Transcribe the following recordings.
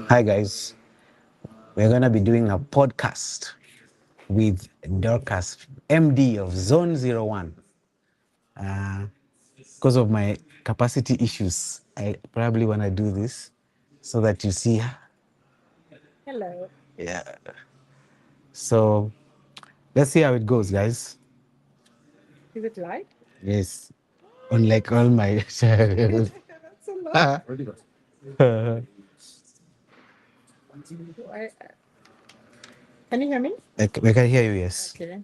Hi, guys. We're going to be doing a podcast with Dorcas, MD of Zone01. Because of my capacity issues, I probably want to do this so that you see her. Hello. Yeah. So let's see how it goes, guys. Is it live? Yes. Unlike all my channels. That's a lot. I, can you hear me? We can hear you, yes. Okay.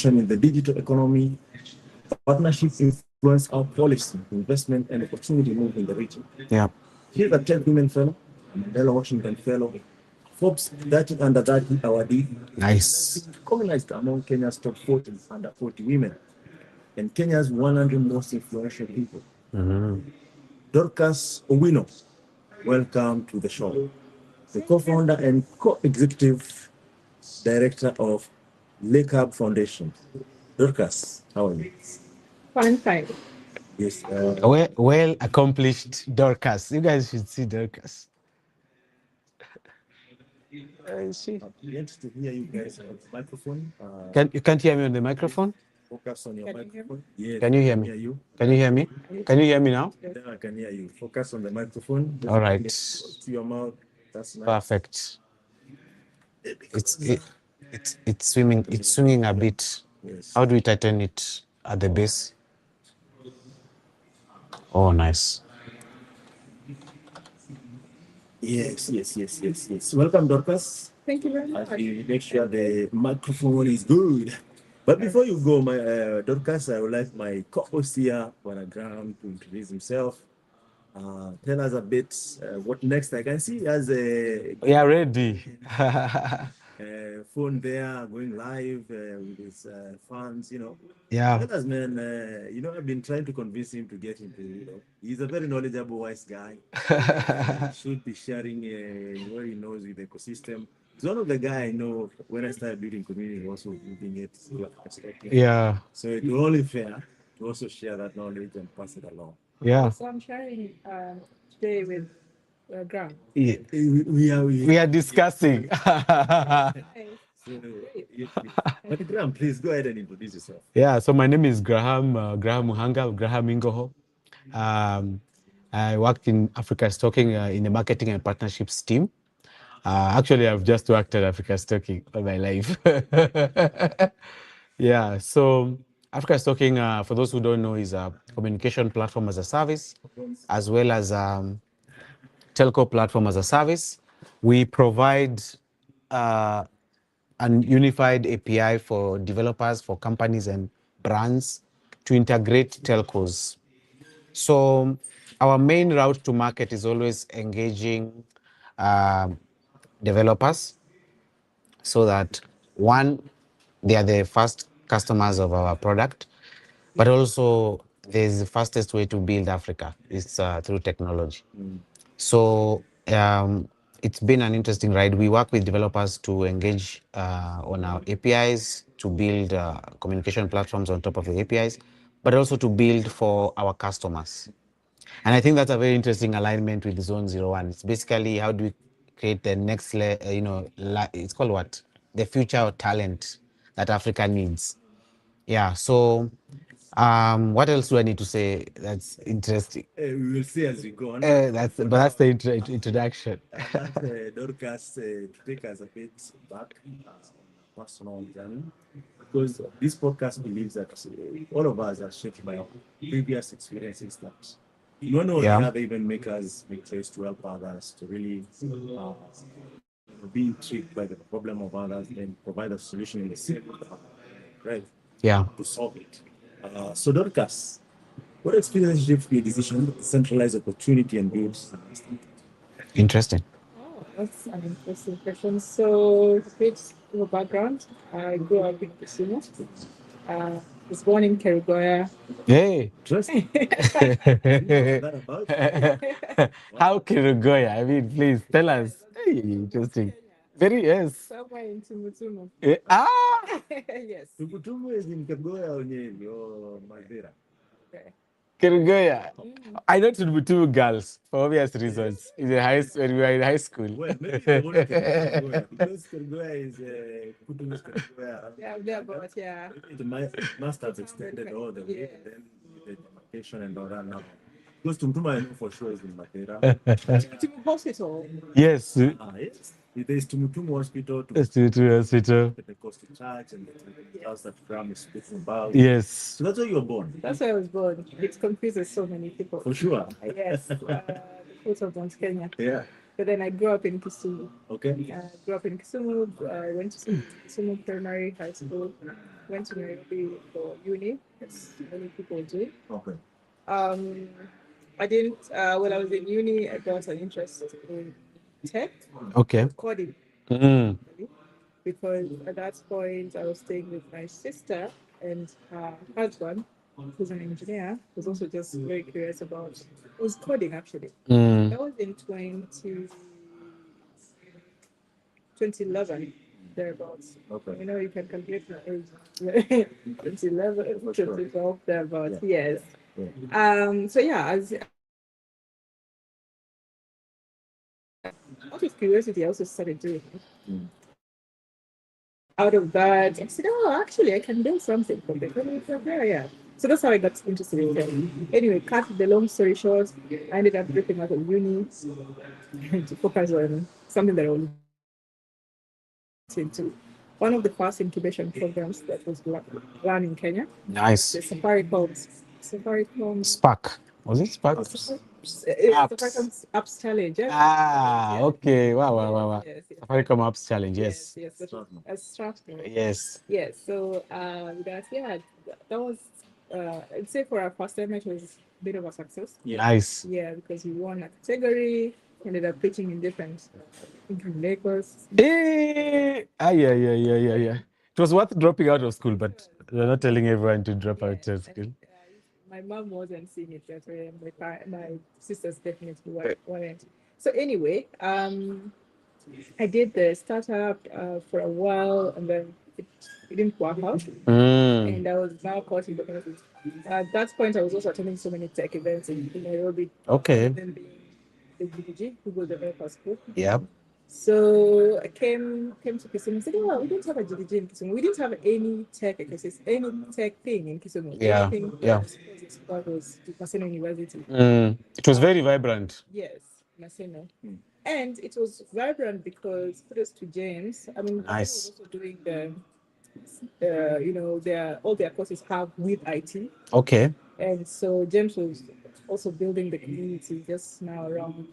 In the digital economy, partnerships influence our policy, investment, and opportunity move in the region. Yeah. Here's a 10 women fellow, Mandela Washington fellow, Forbes 30 under 30 awardee. Nice. Recognized among Kenya's top 40 under 40 women and Kenya's 100 most influential people. Dorcas Owino, welcome to the show. The co-founder and co-executive director of Lake Hub Foundation. Dorcas, how are you? Fine, fine. Yes. Well accomplished Dorcas. You guys should see Dorcas. She. Glad to hear you guys on the microphone. You can't hear me on the microphone? Focus on your Can you hear me? microphone. Yes, Can you hear me? hear you. Can you hear me? Can you hear me now? Then I can hear you. Focus on the microphone. All right. Close to your mouth. That's nice. Perfect. It's swimming. It's swinging a bit. Yes. How do we tighten it at the base? Oh, nice. Yes. Welcome, Dorcas. Thank you very much. You make sure the microphone is good. But before you go, my Dorcas, I would like my co-host here, Graham, to introduce himself. Tell us a bit what next. I can see he has a We are ready. phone there going live with his fans, Yeah. Tell us, man, I've been trying to convince him to get into, he's a very knowledgeable, wise guy. Should be sharing what he knows with the ecosystem. He's one of the guy I know when I started building community, also building it. Yeah. So it's only fair to also share that knowledge and pass it along. Yeah. So I'm sharing today with Graham. Yeah. We We are discussing. Hey. So, but Graham, please go ahead and introduce yourself. Yeah, so my name is Graham Muhanga, Graham Ingoho. I worked in Africa Stocking in the marketing and partnerships team. Actually, I've just worked at Africa Stocking all my life. Yeah, so Africa Stocking, for those who don't know, is a communication platform as a service, as well as telco platform as a service. We provide a unified API for developers, for companies and brands to integrate telcos. So our main route to market is always engaging developers so that one, they are the first customers of our product, but also there's the fastest way to build Africa is through technology. So it's been an interesting ride. We work with developers to engage on our APIs, to build communication platforms on top of the APIs, but also to build for our customers. And I think that's a very interesting alignment with Zone01. It's basically how do we create the next, it's called what? The future of talent that Africa needs. Yeah. So what else do I need to say that's interesting? We will see as we go on. That's the introduction. Dorcas, to take us a bit back on a personal journey, because this podcast believes that all of us are shaped by our previous experiences that in one way or the other even make us make choice to help others, to really be intrigued by the problem of others and provide a solution in the same right? Yeah. To solve it. So Dorcas, what experience shaped your decision to centralize opportunity and build? Interesting. Oh, that's an interesting question. So, a bit of a background. I grew up in Kisumu. Was born in Kerigoya. Hey. Interesting. That about? How Kirugoya? I mean, please tell us. Hey, interesting. Very yes. Somewhere in Tumutumu. Yes. Tukutumu is in Kagoya or Nyeri or Madeira. Okay. Kirugoya. I know two girls for obvious reasons. In the when we were in high school. Well, maybe the one Kagoya, because Kagoya is Kutumu Kagoya. Yeah, there, but yeah. It must have extended all the way, then the demarcation and all that now. Because Tumtuma, I know for sure, is in Madeira. Tumutumu Hospital. Yes. Yes. There's Tumutumu Hospital, Tumutumu Hospital, Pentecostal Church, and the house that Graham is speaking about. Yes. So that's where you were born. That's where I was born. It confuses so many people. For sure. Yes. The foot of Mount Kenya. Yeah. But then I grew up in Kisumu. Okay. Grew up in Kisumu. Went to Kisumu Primary High School. Went to Nairobi for uni, as many people do. Okay. I didn't. When I was in uni, I got an interest in tech. Okay. Coding. Because at that point, I was staying with my sister and her husband, who's an engineer, was also just very curious about was coding actually. That was in 2011, thereabouts. Okay. You know, you can calculate my age. 2011, 2012, thereabouts. Yes. So yeah, out of curiosity, I also started doing it. Out of that, I said, oh, actually, I can do something from there. Yeah. So that's how I got interested in it. Anyway, cut the long story short, I ended up dropping out of uni to focus on something that I wanted into. One of the first incubation programs that was run in Kenya. Nice. The Safaricom Spark. Was it Spark? Safaricom Apps Challenge. Yeah. Okay. Wow. Yes. Safaricom Apps Challenge. Yes. Yes. Strathmore. Yes. Yes. So that was I'd say for our first time it was a bit of a success. Nice. Yeah, because we won a category, ended up pitching in different Lagos. Yeah. It was worth dropping out of school, but they're not telling everyone to drop out of school. My mom wasn't seeing it that way, and my sisters definitely weren't. So anyway, I did the startup for a while, and then it didn't work out. And I was now caught in the middle. At that point, I was also attending so many tech events in Nairobi. Okay. Then being the GDG, Google Developer School. Yep. So I came to Kisumu. Said, "Oh, we didn't have a GDG in Kisumu. We didn't have any tech ecosystem, any tech thing in Kisumu. Yeah, Everything yeah. was exposed was to Maseno University. It was very vibrant. Yes, Maseno. And it was vibrant because kudos to James. I mean, Maseno was Nice. also doing the, their all their courses have with IT. Okay. And so James was also building the community just now around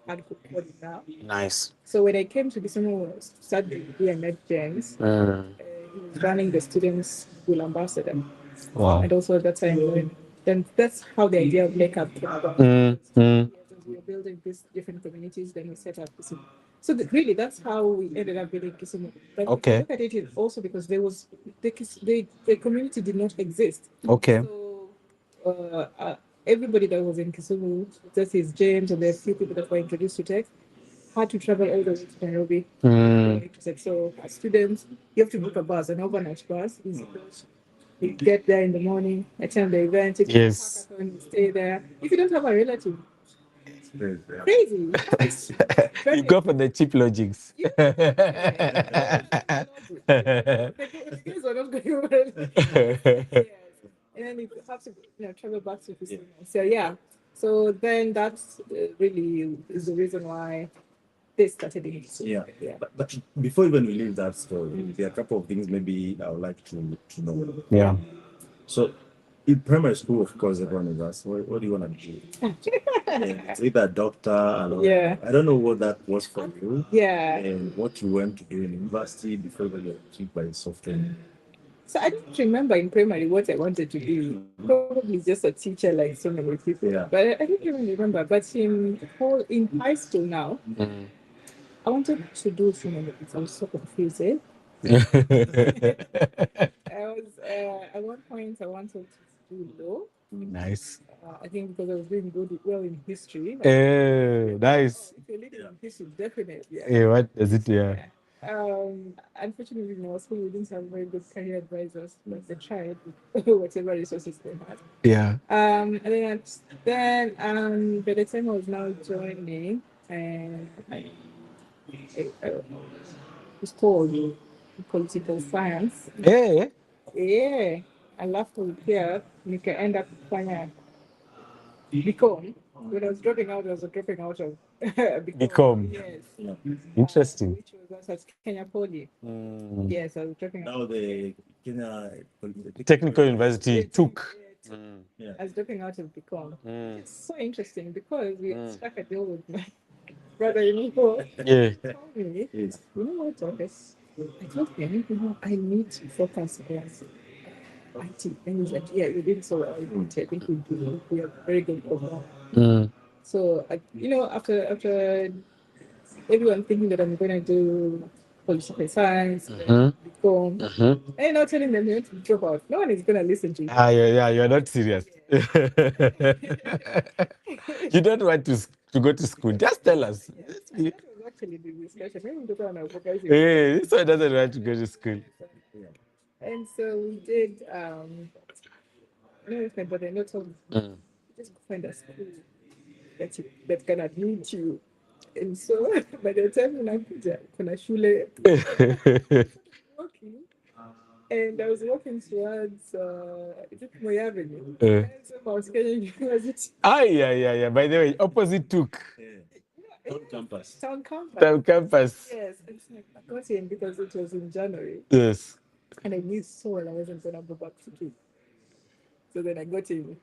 hardcore coding now. Nice. So when I came to Kisumu, started I met James. He was running the students' school ambassador. Wow. And also at that time, then that's how the idea of Makeup came about. As we were building these different communities, then we set up Kisumu. So really, that's how we ended up building Kisumu. But if Okay. you look at it also because there was the community did not exist. Okay. So everybody that was in Kisumu, that is James, and there are a few people that were introduced to tech, had to travel all the way to Nairobi. So as students, you have to book a bus, an overnight bus. You get there in the morning, attend the event. If Yes. you hackathon, you stay there. If you don't have a relative, crazy. You go for the cheap logics. The guys are not going over. Yes. And then you have to travel back to Kisumu. So yeah. So then that's really is the reason why they started in Kisumu. Yeah. But before even we leave that story, there are a couple of things maybe I would like to know. Yeah. So in primary school, of course, everyone is asked, what do you want to do? It's either doctor or Yeah. I don't know what that was for you. Yeah. And what you went to do in university before you were intrigued by software. So I don't remember in primary what I wanted to be. Probably just a teacher like so many people. Yeah. But I don't even remember. But in high school now, I wanted to do so many things. I was so confused. I was at one point I wanted to do law. Nice. I think because I was doing well in history. Nice. If you're leading in history, definitely. Hey, what does it? Yeah. Unfortunately, in our school, we didn't have very good career advisors, but they tried with whatever resources they had. Yeah. Then by the time I was now joining, and it's called political science. Hey. Yeah, alafu pia nikaenda kufanya BCom. When I was dropping out, I was dropping out of BCom. Yes. Interesting. Which was at Kenya Poly. Yes, I was dropping out. Now the Kenya Technical University took. Yeah. I was dropping out of BCom. It's so interesting because we struck a deal with my brother-in-law. Yeah. Told me, Yes. you know what, Dorcas? I told him, I need to focus on IT. And he's like, yeah, you did so well. I think we are very good overall. So, after everyone thinking that I'm going to do political science, BCom, and not telling them you to drop out. No one is going to listen to you. Yeah, you're not serious. You don't want to go to school. Just tell us. That was actually the discussion. Maybe we don't know, guys. Hey, this one doesn't want to go to school. And so we did, no, but I not told me, just go find a school that can admit you. And so by the time unakuja kuna shule walking, and I was walking towards is it Moi Avenue? And so Mount Kenya University. Yeah. By the way, opposite took. Town campus. Town campus. Town campus. Yes, and it's like I got in because it was in January, Yes. and I knew so well I wasn't gonna go back to do. So then I got into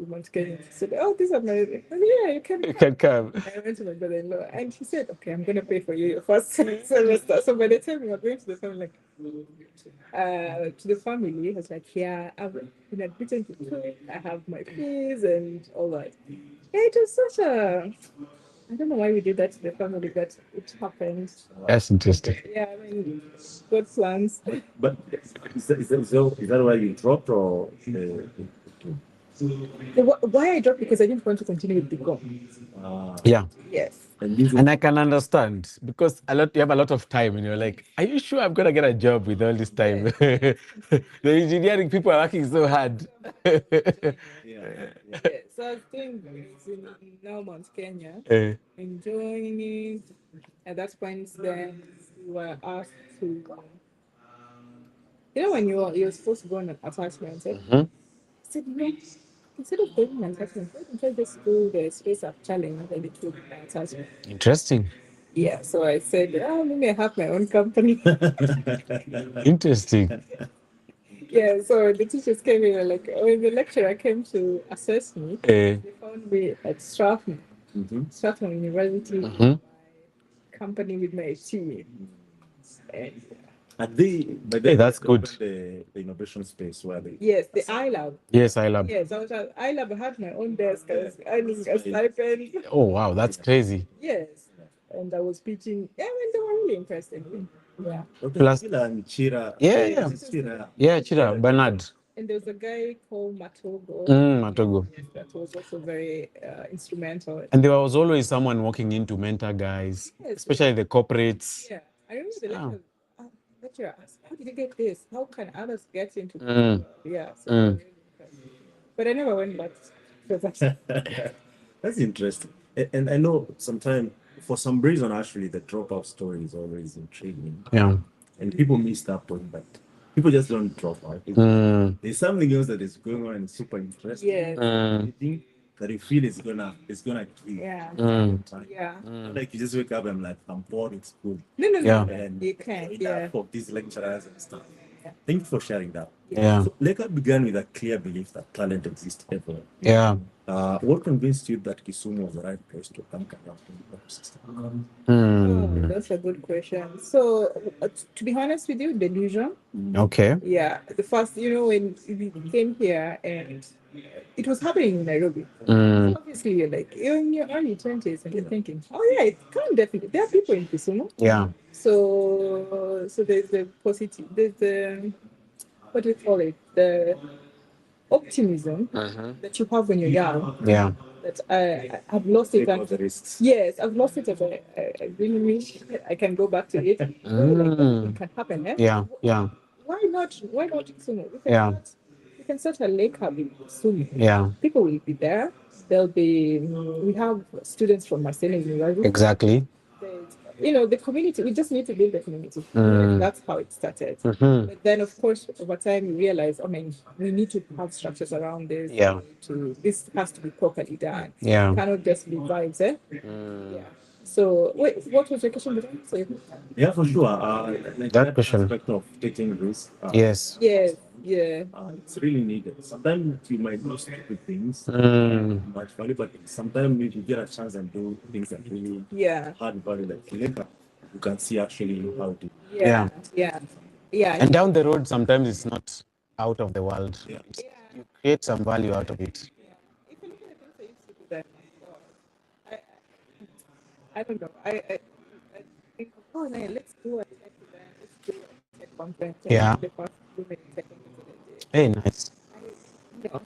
Mount Kenya. He said, "Oh, these are my." Yeah, you can. You can come. I went to my brother-in-law, and he said, "Okay, I'm gonna pay for you your first semester." So by the time we were going to the family, I was like, "Yeah, I've been admitted to school. I have my fees and all that." Yeah, it was such a. I don't know why we did that to the family, but it happened. That's interesting. Yeah, I mean, God plans. But is that why you dropped or? Why I dropped because I didn't want to continue with the goal. Yeah. Yes. And I can understand because you have a lot of time and you're like, are you sure I'm gonna get a job with all this time? The engineering people are working so hard. Yeah. So I was doing this in Nelmont, Kenya, enjoying it. At that point, then we were asked to, when you're supposed to go on an attachment, I said, no, instead of going on an attachment, why don't I just do the space of challenge and it will be my attachment? Interesting. Yeah, so I said, maybe I have my own company. Interesting. Yeah, so the teachers came in and like, when the lecturer came to assess me, they found me at Strathmore University, my company with my team. And And that's good. The innovation space where they yes, the iLab. Yes, I love. Yes, I was at iLab. I had my own desk. I was earning a stipend. Oh wow, that's crazy. Yes, and I was teaching. Yeah, I mean, they were really interested in me. Yeah. Plus- and Chira. Yeah. Chira. Yeah, Chira, Bernard. And there was a guy called Matogo. Matogo. That was also very instrumental. And there was always someone walking in to mentor guys, Yes. especially the corporates. Yeah, I remember the lecturer asked, "How did you get this? How can others get into?" Yeah, so really impressive. But I never went back to that. That's interesting. And I know sometimes, for some reason, actually, the dropout story is always intriguing. Yeah. And people miss that point, but people just don't drop out. There's something else that is going on and super interesting. Yes. You think that you feel it's gonna kill. Yeah. Yeah. Like you just wake up and like, I'm bored with school. No, Yeah. And you can't. enough of these lecturers and stuff. Thank you for sharing that. Yeah. So Leka began with a clear belief that talent exists everywhere. Yeah. What convinced you that Kisumu was the right place to come out in the system? Oh, that's a good question. So, to be honest with you, delusion. Okay. Yeah, the first, when we came here and it was happening in Nairobi. Mm. So obviously, you're in your early 20s and you're thinking, oh, yeah, it can definitely. There are people in Kisumu. Yeah. So there's the positive, there's the, what do you call it? The optimism that you have when you're young. Yeah. That I've lost it. Take the risks. Yes, I've lost it. I really wish I can go back to it. Like, it can happen. Eh? Yeah. Yeah. Why not? Why not Kisumu? We can start a lake hub in Kisumu. Yeah. People will be there. We have students from Marcelo University. Exactly. The community, we just need to build the community. That's how it started. But then, of course, over time, we realize, we need to have structures around this. Yeah. This has to be properly done. Yeah. It cannot just be vibes, eh? Yeah. So, wait, what was your question? Yeah, for sure. That question. Aspect of taking risks. Yes. Yes. Yeah. It's really needed. Sometimes you might do stupid things, much value, but sometimes if you get a chance and do things that really hard value, like later, you can see actually how to. Yeah. And down the road, sometimes it's not out of the world. Yeah. You create some value out of it. If you look at the things I used to do then, I don't know. I think, oh, no, let's do a tech event. Let's do a tech conference. Yeah. The first too many tech conferences. Hey, nice. I'm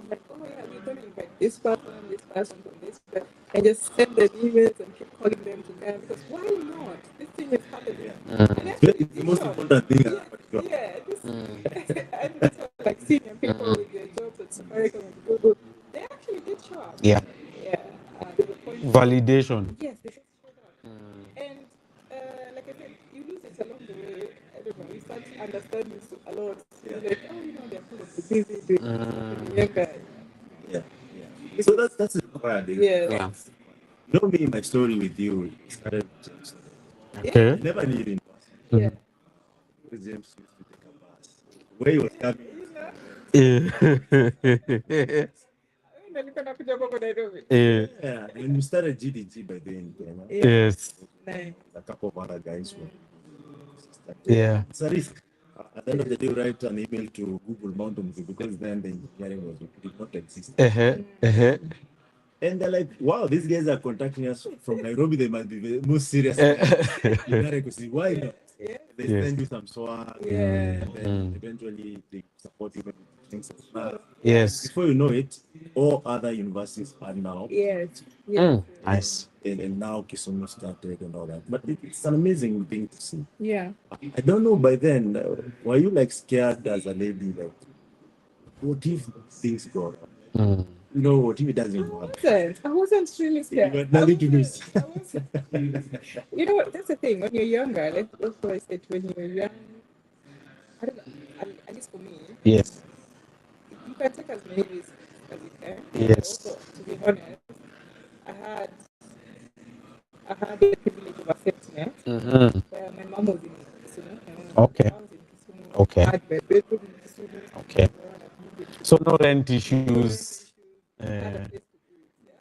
like, oh yeah, we're going to invite this person, this person. I just send them emails and keep calling them to them because why not? This thing is happening. It's the most important thing. And that's what, like senior people with their jobs at Safaricom and Google, they actually did show up. Yeah. Yeah. There's a point. Validation. Yes, they just showed up. And like I said, you lose it along the way. I don't know. You start understanding a lot. You're like, oh, they're full of the busy, Yeah. So that's required. Yeah. You know me, my story with you started. Okay. I never knew you in person. Yeah. James used to take a bus. Where he was coming. Yeah. When you started GDG by then, Yes. a couple of other guys were. Yeah. It's a risk. At the end of the day, write an email to Google Mountain View because then the engineering did not exist. And they're like, wow, these guys are contacting us from Nairobi. They must be the most serious. Why not? They send you some swag. And then eventually they support you things like that. Yes. Before you know it, all other universities are now. Yes. Yes. Nice. And now Kisumu started and all that. But it's an amazing thing to see. Yeah. I don't know by then, were you like scared as a lady? Like, what if things go wrong? You know, what if it doesn't work? I wasn't really scared. You had nothing to lose. I wasn't. You know what? That's the thing. When you're younger, like that's what I said. When you're young, I don't know. At least for me, Yes. you can take as many risks as you can. Yes. Also, to be honest, I had I had the privilege of a safety net. Where my mom was in Kisumu. My mom Okay. was in Kisumu. Okay. I had my bedroom in Kisumu. Okay. So no rent issues. I had a place to do it. Yeah.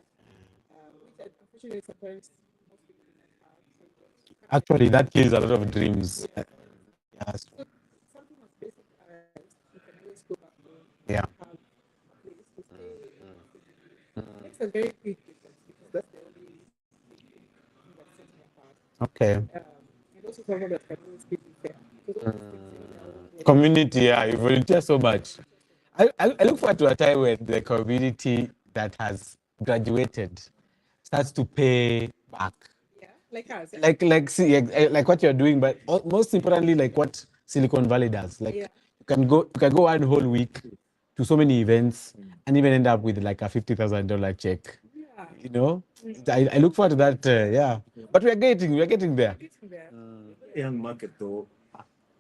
Which unfortunately sometimes most people didn't have. So it was Actually, that kills a lot of dreams. Yes. so something as basic as you can always go back home, Yeah. have a place to stay, makes a very big difference because that's the only thing that sets me apart. Okay. And also someone that can always give you fair. Because all these things in their own way. Community, yeah, you volunteer so much. I look forward to a time when the community that has graduated starts to pay back. Yeah, like us. Like what you're doing, but most importantly, like what Silicon Valley does. Like Yeah. you can go one whole week to so many events and even end up with like a $50,000 check. Yeah. You know, I look forward to that. Yeah, but we are getting there. Getting there. Young market though.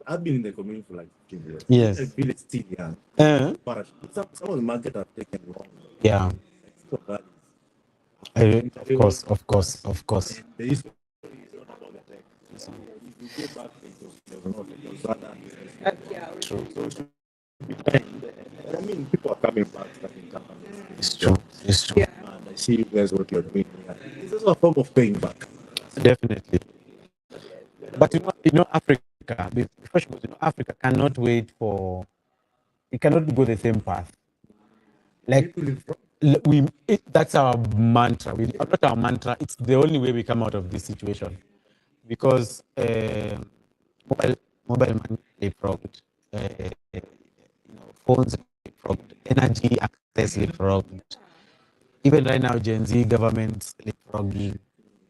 I've been in the community for like 15 years. Yes. I feel it's still young. Uh, But some of the market have taken long. yeah. Still valid. Of course, of course, of course. There is about the tech. So if you go back, there was not there was other business. Yeah. So it should be fine. I mean, people are coming back, starting companies. It's true. It's true. Yeah. And I see you guys what you're doing here. It's also a form of paying back. Definitely. But Africa, Africa cannot wait for, it cannot go the same path. Like that's our mantra. Not our mantra. It's the only way we come out of this situation, because mobile mobile money leapfrogged, phones leapfrogged, energy access leapfrogged. Even right now, Gen Z governments leapfrogging.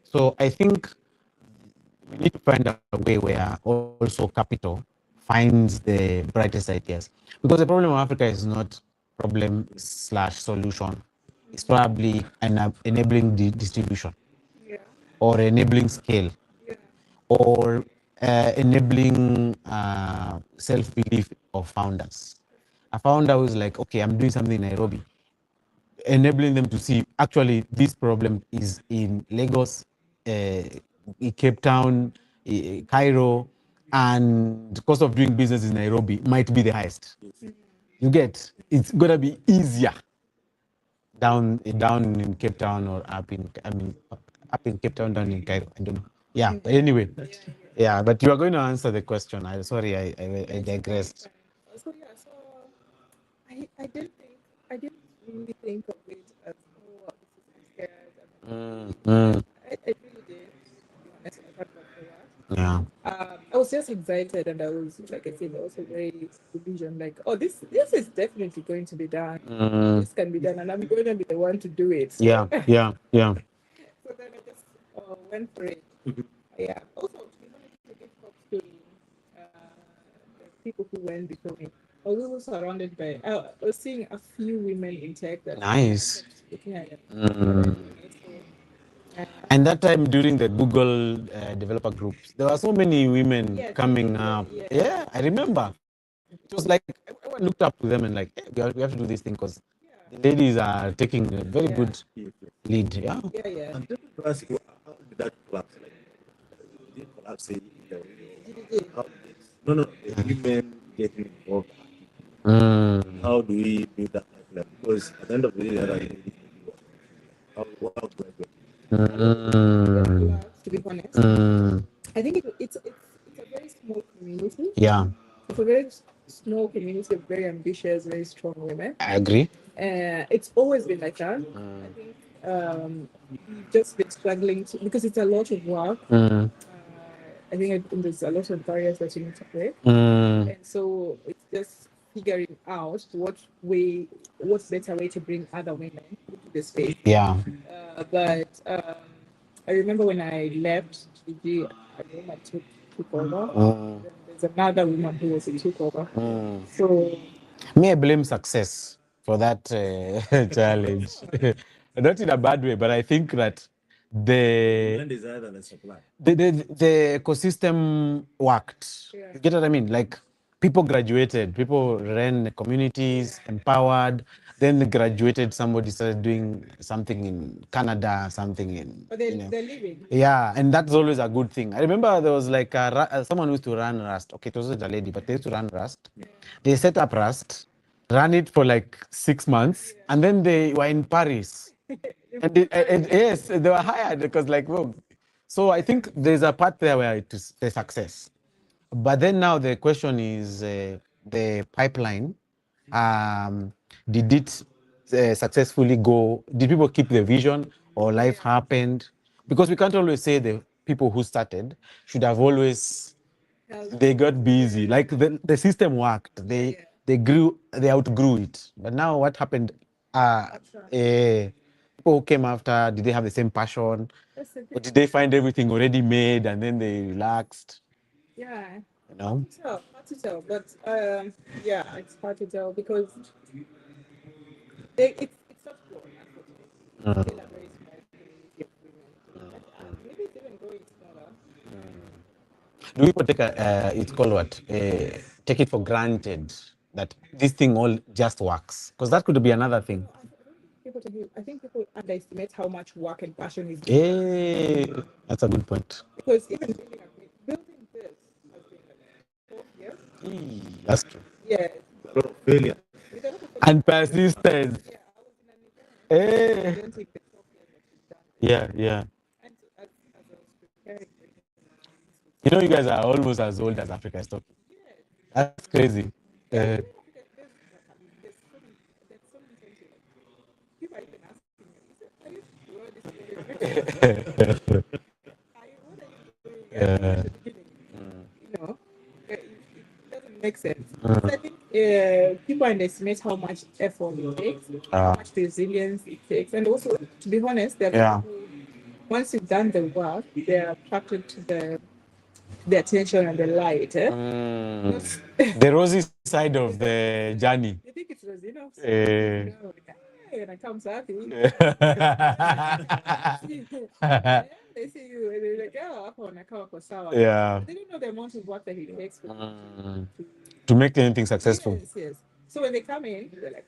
So I think we need to find a way where also capital finds the brightest ideas. Because the problem of Africa is not problem slash solution. It's probably an enabling distribution, Yeah. or enabling scale, Yeah. or enabling self-belief of founders. A founder who's like, okay, I'm doing something in Nairobi, enabling them to see actually this problem is in Lagos, Cape Town, Cairo, and the cost of doing business in Nairobi might be the highest. You get, it's gonna be easier down in Cape Town, or up in Cape Town, down in Cairo. I don't know. Yeah, but anyway, yeah. But you are going to answer the question. Sorry, I digressed. So yeah, so I didn't really think of it as, oh, I'm scared. I really did. To be honest, when I thought about the Yeah. I was just excited, and I was, like I said, also very vision, like, oh, this is definitely going to be done. This can be done, and I'm going to be the one to do it. So, Yeah. Yeah. Yeah. so then I just went for it. Yeah. Also, to be honest, I give props to the people who went before me. I was also surrounded by. I was seeing a few women in tech that Nice. kept looking at them. So, And that time during the Google developer groups, there were so many women Yeah, coming yeah, up. yeah. Yeah, I remember. It was like everyone looked up to them and like, hey, we have to do this thing because the ladies are taking a very good lead. Yeah. yeah. And just to ask you, how did that collapse? Like, did it collapse? How did it? No, the women getting involved. How do we do that? Like, because at the end of the day, there are ladies. How do I To be honest, I think it's a very small community. Yeah, It's a very small community of very ambitious, very strong women. I agree. It's always been like that. I think we've just been struggling because it's a lot of work. I think there's a lot of barriers that you need to break, and so it's just figuring out what's better way to bring other women into the space. Yeah. But I remember when I left GG, a woman took over. Then there's another woman who also took over. So Me, I blame success for that challenge. Not in a bad way, but I think that the Demand is higher than the supply. the ecosystem worked. Yeah. You get what I mean? Like people graduated, people ran the communities, empowered. Then they graduated. Somebody started doing something in Canada, something in. but You know. they're leaving. Yeah, and that's always a good thing. I remember there was like someone who used to run Rust. Okay, it wasn't a lady, but they used to run Rust. They set up Rust, ran it for like 6 months, and then they were in Paris. And yes, they were hired because like, well, so I think there's a part there where it is the success. But then now the question is the pipeline. Did it successfully go? Did people keep the vision or life happened? Because we can't always say the people who started should have always, they got busy. Like the system worked. They grew, they outgrew it. But now what happened? People who came after, did they have the same passion? That's the Or thing. did they find everything already made and then they relaxed? Yeah. You know? Hard to tell. But yeah, it's hard to tell because it's not growing, unfortunately. It's still a very small community of women. Maybe it's even growing smaller. Do people take it's called what? Take it for granted that this thing all just works? Because that could be another thing. I think people underestimate how much work and passion is Hey, that's a good point. because even building this has been like 4 years. That's true. Yeah. A lot of failure. With a lot of And persistence. yeah, I was in an event. I Hey. don't think the 12 years that she's done. Yeah, yeah. And so as I was preparing for it, You know, you guys are almost as old as Africa is talking. That's crazy. yeah, there's so many things here. People are even asking me, are you sure this is what are you Yeah. you know, it doesn't make sense. So I think people underestimate how much effort it takes, how much resilience it takes, and also, to be honest, there are Yeah. people who, once you've done the work, they're attracted to the attention and the light. The rosy side of the journey. You think it's rosy enough? Eh. When I come happy, they see you and they're like, oh, hapo wanakaa wako sawa. Yeah. But they don't know the amount of work that it takes for To make anything successful. yes. So when they come in, they're like,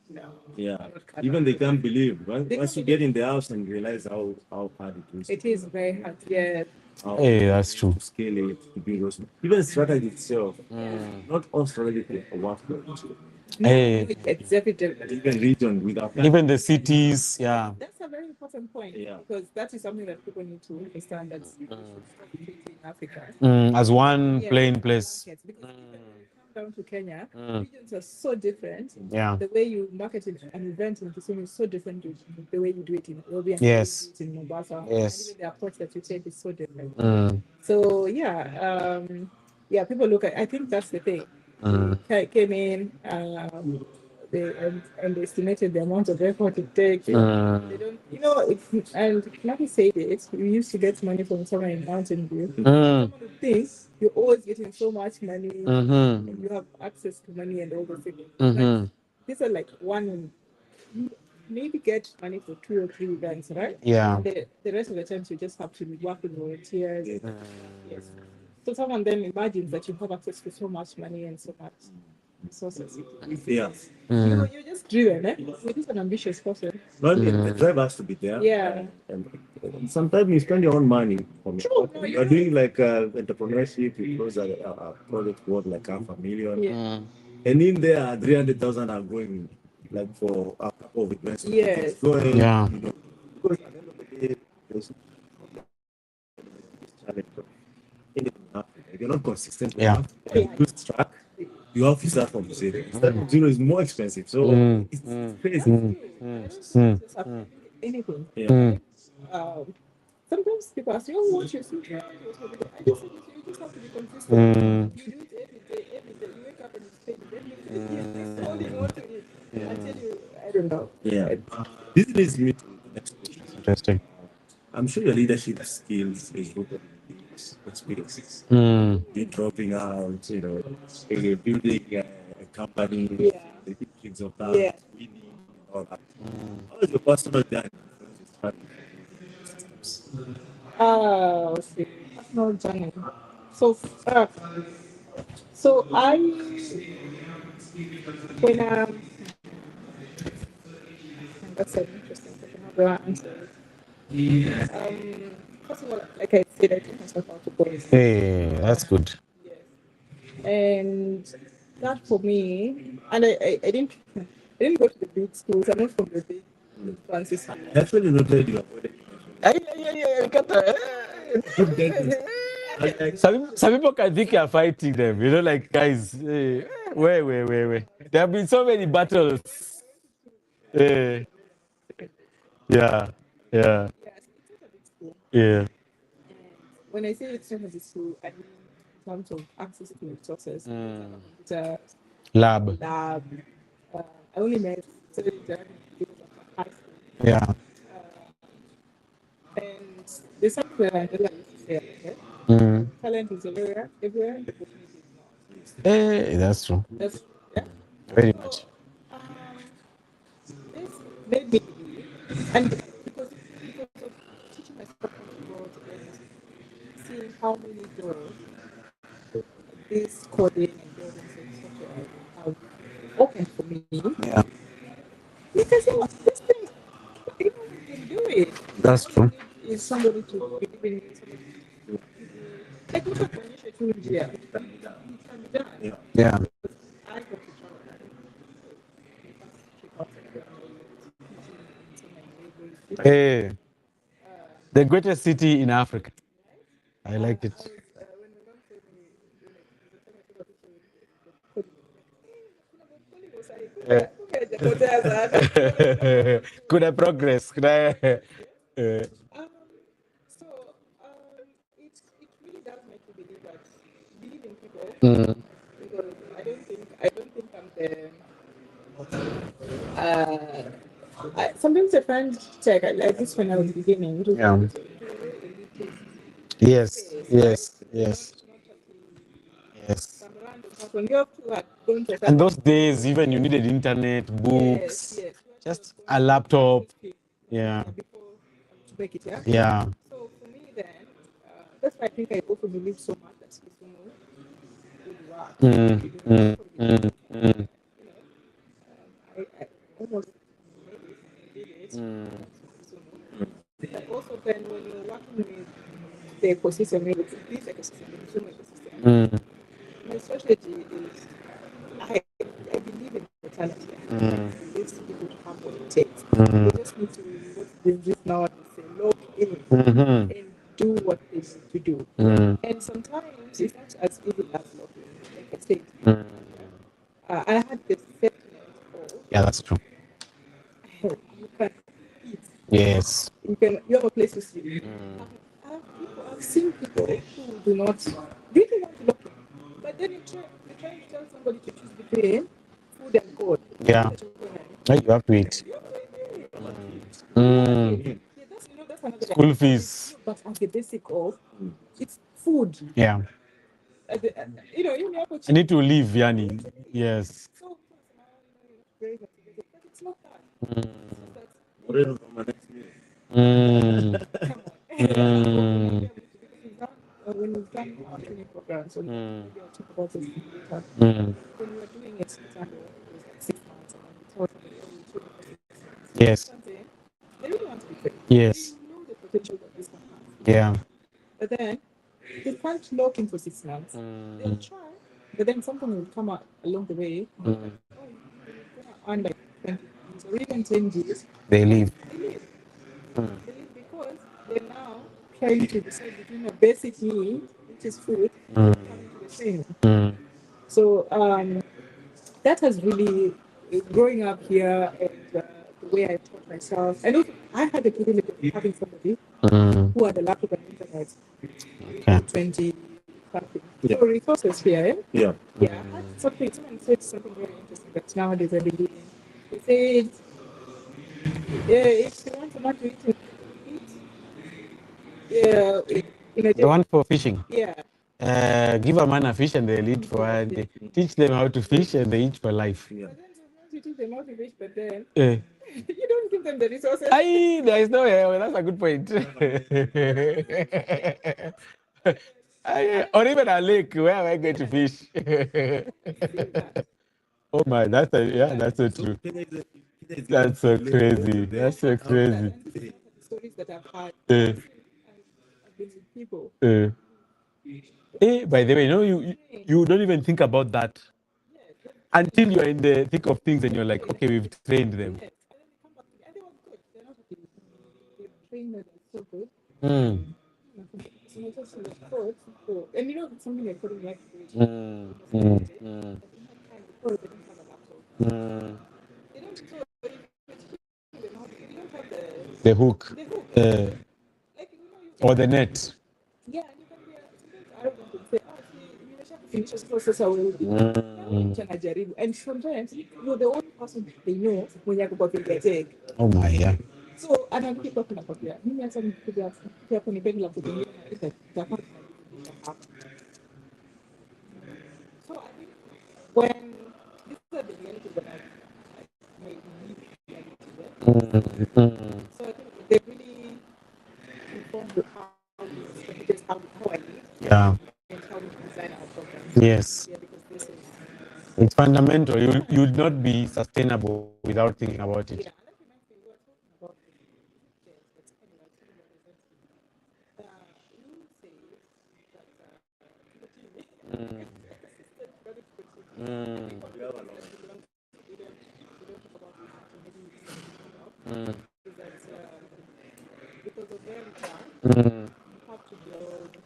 no. Yeah. I'm not cut Even out. they can't believe. Once They once can't you get in the house and realize how hard it is. It is very hard. Yeah. How Hey, that's true. to scale it, to build those. Even strategy itself. Not all strategy can work. Hey, It's evident. Even region without even the cities, yeah. That's a very important point. Yeah. Because that is something that people need to understand that we should stop treating Africa. As one Yeah, plain place. markets, because even when you come down to Kenya, regions are so different. Yeah. The way you market an event in Kisumu is so different to the way you do it in Nairobi and Yes. the way you do it in Mombasa. Yes. And even the approach that you take is so different. So yeah, people look at. I think that's the thing. They came in. They underestimated the amount of effort it takes. They don't, and Lucky said it. We used to get money from somewhere in Mountain View. Someone would think you're always getting so much money, and you have access to money and all those things. But these are like one, you maybe get money for 2 or 3 events, right? Yeah. And the rest of the times you just have to work with volunteers. Yes. So someone then imagines that you have access to so much money and so much resources. Yeah. You're just driven, eh? You're just an ambitious person. Well, the drive has to be there. Yeah. And sometimes you spend your own money. True. No, You're doing like entrepreneurship, it goes a product worth like $500,000. Yeah. And in there, 300,000 are going like for a couple of events. Yes. It's going, Yeah. because at the end of the day, there's challenge. If you're not consistent, Yeah. you lose track. You have to start from zero. Starting from zero is more expensive, so it's crazy. Anything. Yeah. Sometimes people ask, oh, what you see? I just you just have to be consistent. You do it every day, every day. You wake up and you It's all you want to eat. Until you, I don't know. Yeah. This leads me to the next question. Interesting. I'm sure your leadership skills is rooted in these experiences. Mm. You're dropping out, you're building a company, Yeah. the teachings of that, Yeah. winning, and all that. How is your personal journey? Let's see. Personal journey. So, so I, when that's an interesting question. How do I answer it? First of all, like I said, I took myself out to college. Hey, that's good. Yes. And that for me, and I didn't go to the big schools. I'm not from the big fancy schools. Actually, noted you avoided Some people can think you're fighting them, like guys. Wait. There have been so many battles. Eh, yeah, yeah, Yes, it's not a big school. yeah. And when I say it's not a big school, I mean in terms of access to resources, computer Lab. lab. I only met certain people from high school. Yeah. And there's something that I used to say, okay? Mm. Talent is everywhere, the opportunity is not. Hey, that's true. That's yeah. Very So much. um, this made me believe, and because of teaching myself how to code and seeing how many doors this coding and building software have opened for me. Yeah, Because it was this thing, anyone can do it. that's All true. you need is somebody to believe in you, somebody to give you, like what of initiative here. It can be done. Yeah. I got to try that. Hey, the greatest city in Africa. I like it. Eh. Could I progress? Could I? Um, so it really does make you believe that believe in people because I don't think I'm the sometimes I find tech like this when I was beginning. Yeah. Yes, yes, yes, yes. When you have to go into And those days, even you needed internet, books, yes, just a laptop. Yeah, before to make it, yeah. yeah. So for me then, that's why I think I also believe so much that Kisumu would work. I almost made it. But also then when you're working with the ecosystem, with this ecosystem, the consumer ecosystem, my strategy is I believe in the talent here. I believe people to have what it takes. They just need to what this now and say log in and do what they need to do. And sometimes it's not as easy as logging. Like I said, I had the statement of Yeah, that's true. you can eat, Yes. you have a place to sleep. I've seen people who do not really want to log in, but then you're trying to tell somebody to choose between food and God. Yeah. You have to eat. Yeah, that's another School fees. but at the basic of it's food. Yeah. Even your I need to leave, Yani. Yes. so very motivated, but it's not that. Mm. When we've done our training programs, so maybe I'll talk about this later. When we were doing it, it was like 6 months, and then we told somebody, oh, we should do it for 6 months. Yes. They really want to be great. Yes. They know the potential that this one has. Yeah. But then they can't lock in for 6 months. They'll try, but then something will come out along the way. Like, oh, you're gonna earn like 20 Gs or even 10 Gs. They leave. They leave. They leave because they're now trying to decide between a basic need, which is food, and coming to the thing. So that has really growing up here and the way I taught myself. And also, I had the privilege of having somebody who had a laptop and internet. Okay. 20 something. So resources here. Yeah. Yeah, I had such thing. Someone said something very interesting that nowadays I believe in. They said, yeah, if you want someone to eat, yeah, in a The day, one for fishing. yeah. Give a man a fish and they'll eat for one day. Teach them how to fish and they eat for life. Yeah. But then sometimes you teach them how to fish, but then Eh. you don't give them the resources. Aye, there is no way. That's a good point. Aye, or even a lake. Where am I going to fish? Oh my, that's so So true. Kenya is That's so getting crazy. That's so crazy. The stories that I've had, Eh, I've been with people. eh. By the way, you don't even think about that until you're in the thick of things and you're like, okay, we've trained them. Yes, and then they come back to me, and they were good. They're not okay. The trainers are so good. Mm, So I just was coach. So, and you know, something I couldn't like to do. mm, mm, mm, At that time, because they don't have a laptop. mm. They don't. So if you're teaching them how to, you don't have The hook, the hook. Like or the net. yeah, and you can be sometimes arrogant and say, oh, see, nimesha finish sasa wewe. Mm. Anajaribu. And sometimes you're the only person they know mwenye ako kwa bibliotech. Oh my, yeah. So anarudi kwa tunakwambia mimi hata nikikuja hapo ni begi la kutumia itakuwa tunajifundisha hapa. So I think when this is the reality that I made reality there. Mm. So I think they really informed how we strategize, how I lead, Yeah. and how we design our programs. Yes. Yeah, because this is It's fundamental. You would not be sustainable without thinking about it. yeah. And that reminds me, we were talking about yes, but anyway, you say that Mm. Mm. because of where we are, Mm. you have to build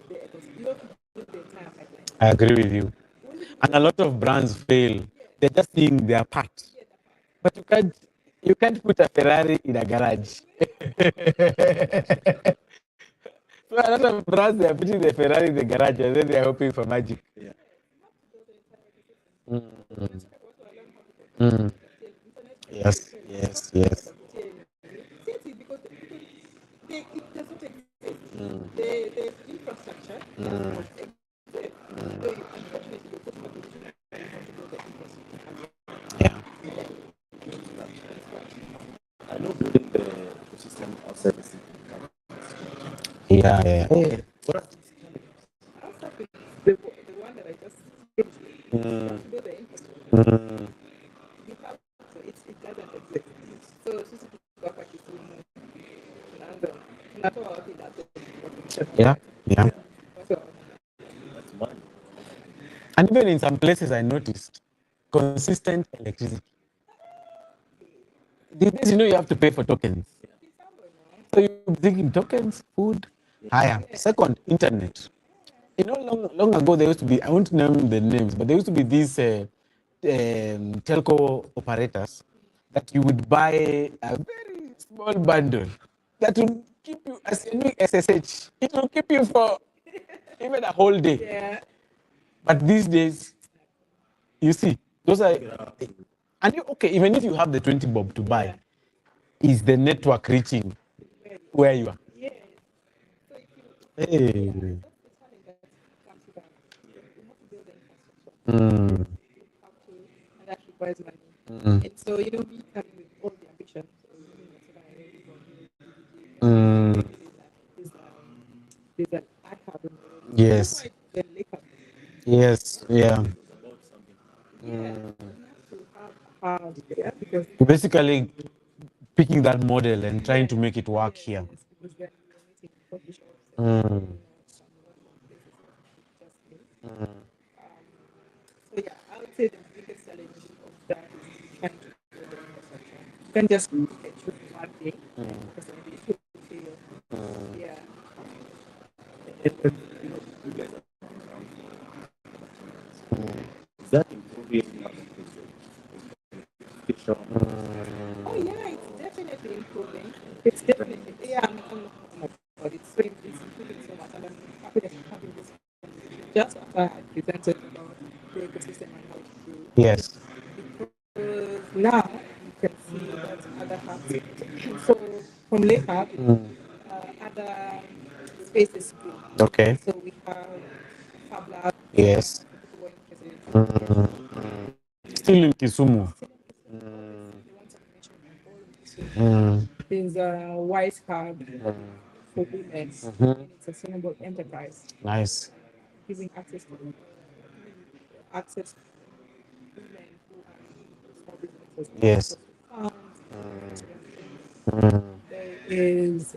the ecosystem. You have to build the entire pipeline. I agree with you. And a lot of brands fail. They're just seeing their part. But you can't put a Ferrari in a garage. So a lot of brands they are putting the Ferrari in the garage and then they are hoping for magic. Yeah. Mm. Mm. Yes, yes, yes. Because it doesn't exist. Mm. The infrastructure Mm. so unfortunately you put in a position where you have to build the infrastructure. Yeah. I know building the ecosystem outside the city. Yeah, yeah. Yeah. I'll start with the one that I just finished with. You have to build the infrastructure. Mm. You have so it doesn't exist. So sisi tuko hapa Kisumu tunaanza tunatoa wapi laptop? Yeah, yeah. So That's money. And even in some places, I noticed consistent electricity. These days, you have to pay for tokens. So you're taking tokens, food, higher. Second, internet. Long ago, there used to be, I won't name the names, but there used to be these telco operators that you would buy a very small bundle that will keep you, as a new SSH, it will keep you for even a whole day. yeah. But these days, you see, those are, and okay, even if you have the 20 bob to buy, is the network reaching where you are? Yeah. Hey. That's the challenge that comes with that. You have to build the infrastructure. Mm. You have to, and that requires money. Mm. And so you don't be coming with all the ambition. Mm. There's an archive. Yes. Yes. Yeah. Yeah, because Basically, picking that model and trying to make it work here. because they're meeting coffee shops. Mm. So yeah, I would say the biggest challenge of that is trying to build the infrastructure. You can't just choose one thing because maybe it will fail. Yeah. Is that improving Oh yeah, it's definitely improving. It's definitely yeah. But it's improving so much, and I'm happy that I'm having this. Just after I presented about the ecosystem and how it Yes. because now you can see that other hubs. So from Lake Hub, other spaces too. Okay. So we have Fab Lab. Yes. People who are interested in Mm. Still in Kisumu. There's a Wise Hub for women. And it's a sustainable enterprise, Nice. giving access to women who are in small businesses. Yes. Funds, there is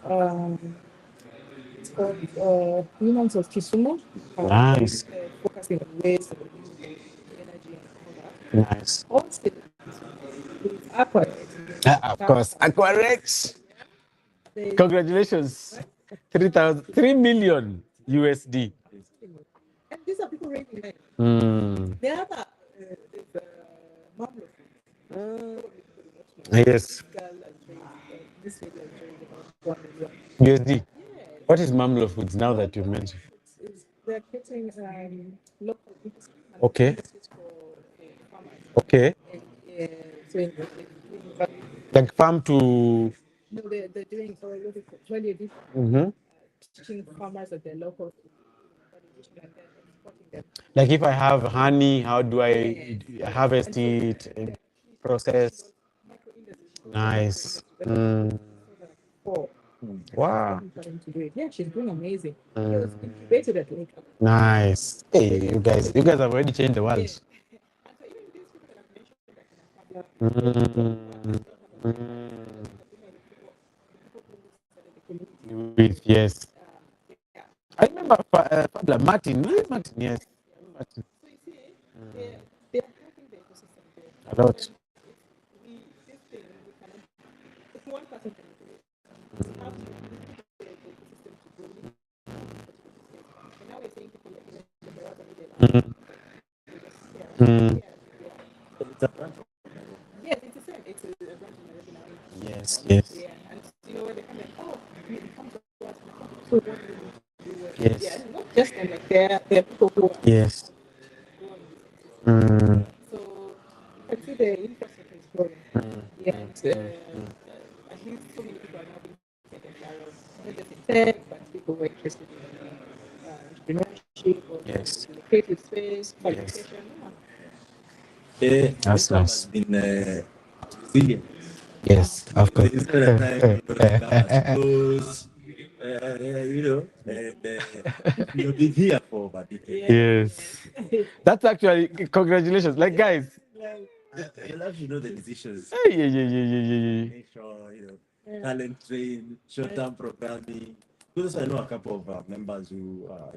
it's called Women's of Kisumu, Nice. focusing on ways to renewable energy and all that. Nice. Also, with Of course. Aquarex. there's Congratulations. 3 million USD. and these are people raising money. Mm. The other is Mamlo. Yes. Girl has raised, this lady has raised about 1 million. USD. Yeah, What is Mamlo Foods now that you mentioned? they're getting local Okay. industries for farmers. Okay. And, so in, doing value, Like farm to. no, they're doing value addition, Mhm. teaching farmers at their local value addition and then exporting them. Like if I have honey, how do I Yes. harvest And so it, they're process? micro industries. Nice. For Wow. trying to do it. Yeah, she's doing amazing. She was incubated at Lake. Nice. Hey, you guys have already changed the Yeah. world. And so even these people that I've mentioned, like Mm. the Mm. With yes. yeah. I remember Fabula Martin. Was it Martin? Yes. Martin. So you see, they're helping the ecosystem grow. A lot. This thing, we cannot, if one person can do it, we have to the ecosystem to grow in particular space. And now we're seeing people like the Baraza Media Mm. Mm. yes, it's the same. It's a branch in Nairobi now. Yes. Yes. Yeah, and you know when they come like, oh, you come to us, so what do we need to do? Yeah, Yes. and not just them, like they're people who are Yes. growing Mm. so you can see the infrastructure is growing. Yeah, and at least so many people are now being taken care of, not just in tech, but people who are interested in entrepreneurship or Yes. in the creative space, Yes. fabrication. That's Has nice. been resilient. Yes, of course. There's been a time, the car was closed, and you've been here for over a decade. Yes. That's actually congratulations. Like guys. I love the decisions. Hey, yeah, yeah, yeah, yeah, yeah, yeah. Make sure, talent train, short-term programming. Because I know a couple of members who are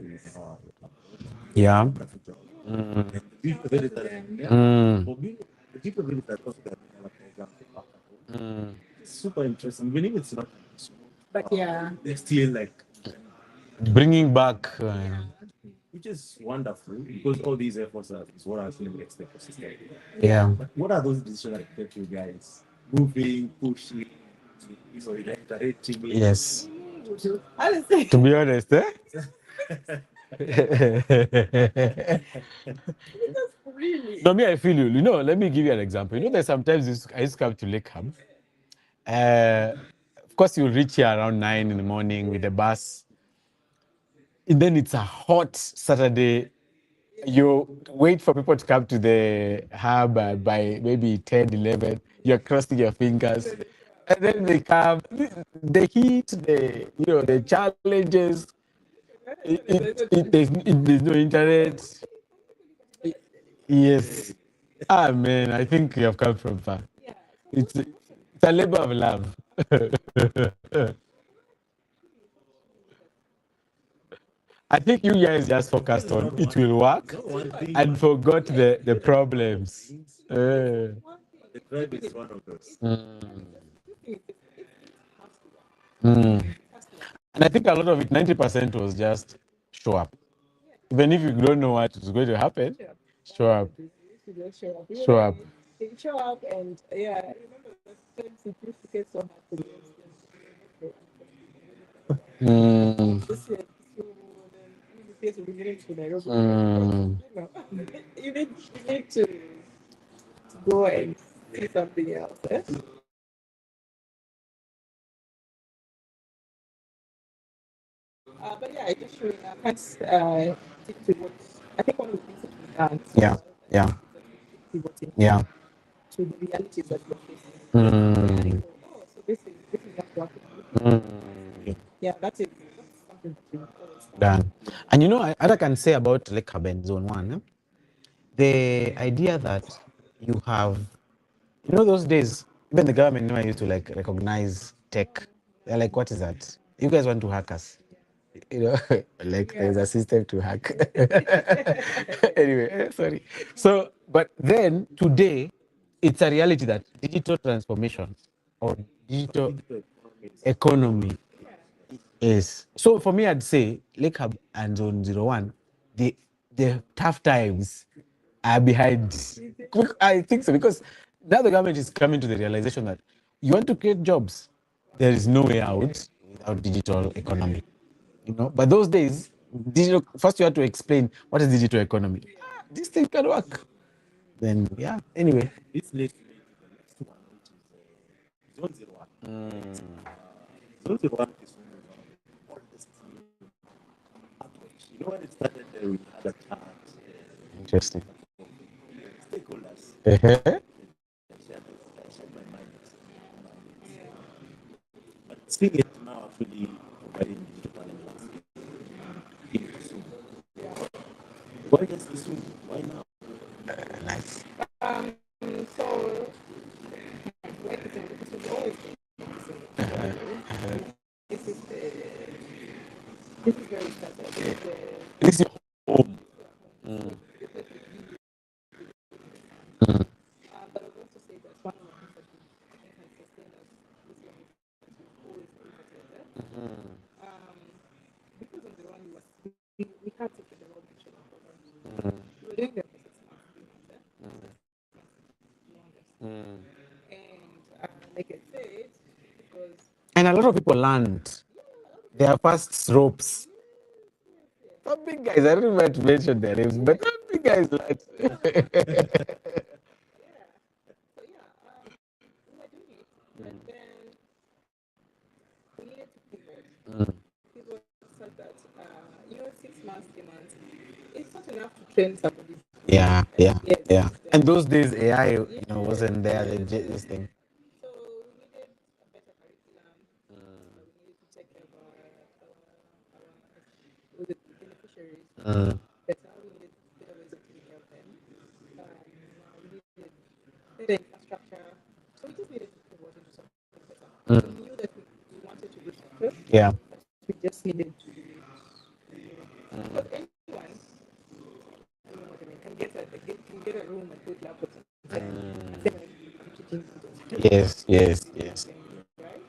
Yeah. and the people really that Mm. for me, the people really that also got a program for Africa. Mm. It's super interesting. Even if it's not But yeah, they're still like Bringing back. which is wonderful because all these efforts are is what actually makes the ecosystem. Yeah. But what are those decisions that get you guys moving, pushing, iterating? Yes. honestly, To be honest, eh? really. No, me, I feel you. Let me give you an example. There's sometimes I used to come to Lake Hub. Of course, you'll reach here around 9 in the morning with the bus. And then it's a hot Saturday. You wait for people to come to the hub by maybe 10, 11. You're crossing your fingers. And then they come, the heat, the challenges. There's no internet. Yes. Ah, man, I think you have come from far. It's a labor of love. I think you guys just focused on it will work and forgot the problems. The tribe is one of those. Mm. And I think a lot of it, 90% was just show up. Even if you don't know what is going to happen, show up. Show up. Show up. They show up and yeah, I remember the times it used to get so hard to get Mm. this year. So then the place we getting to Nairobi. Mm. You need to go and see something else. Eh? But yeah, I just showing I can't stick to what I think one of the things that we've done so Yeah, well yeah, is pivoting yeah. to the realities that we're facing. And I Mm, go, oh, so this is not working. mm. Yeah, that's something that we've always done. Done. And you know, I can say about Lake Haben Zone 1, the idea that you have, you know, those days, even the government never used to like recognize tech. They're like, what is that? You guys want to hack us? You know, like there's a system to hack. Anyway, sorry. So, but then today, it's a reality that digital transformation or digital economy is. So for me, I'd say Lake Hub and Zone 01, the tough times are behind. I think so because now the government is coming to the realization that you want to create jobs, there is no way out without digital economy. You know, but those days, digital first you have to explain what is digital economy. This thing can work. Then yeah. Anyway. This leads me to the next one, which is Zone 01. Zone 01 is one of our oldest approach. You know, when it started, we had a chat, Interesting. stakeholders. Uh-huh. I shared my mind. But seeing it now actually providing digital landscape in Kisumu. Why just Kisumu? Why now? Nice. So, like I said, this was always this is the this is where it started. This is the This is home. but I would also say that one of the things that has sustained us this long is that we've always pivoted. Because of the one we had to take the whole picture of program. We were doing them for 6 months, 3 months, longest. And like I said, it was And a lot of people learned their first ropes. Some big guys, I don't want to mention their names, but some big guys learned. so yeah, we were doing it, but then we needed to pivot. Pivot such that 6 months, 3 months, it's not enough to train somebody. Yeah, yeah, Yes. yeah. And those days, AI, wasn't there. This thing. So we needed a better curriculum. We needed to take care of our the beneficiaries better. We needed better ways of taking care of them. We needed better infrastructure. So we just needed to pivot into something better. We knew that we wanted to do something. Yeah. We just needed to do it. Because anyone, you know what I mean, can get a room and put laptops inside and say, I'm teaching students. Yes, yes, yes. Right?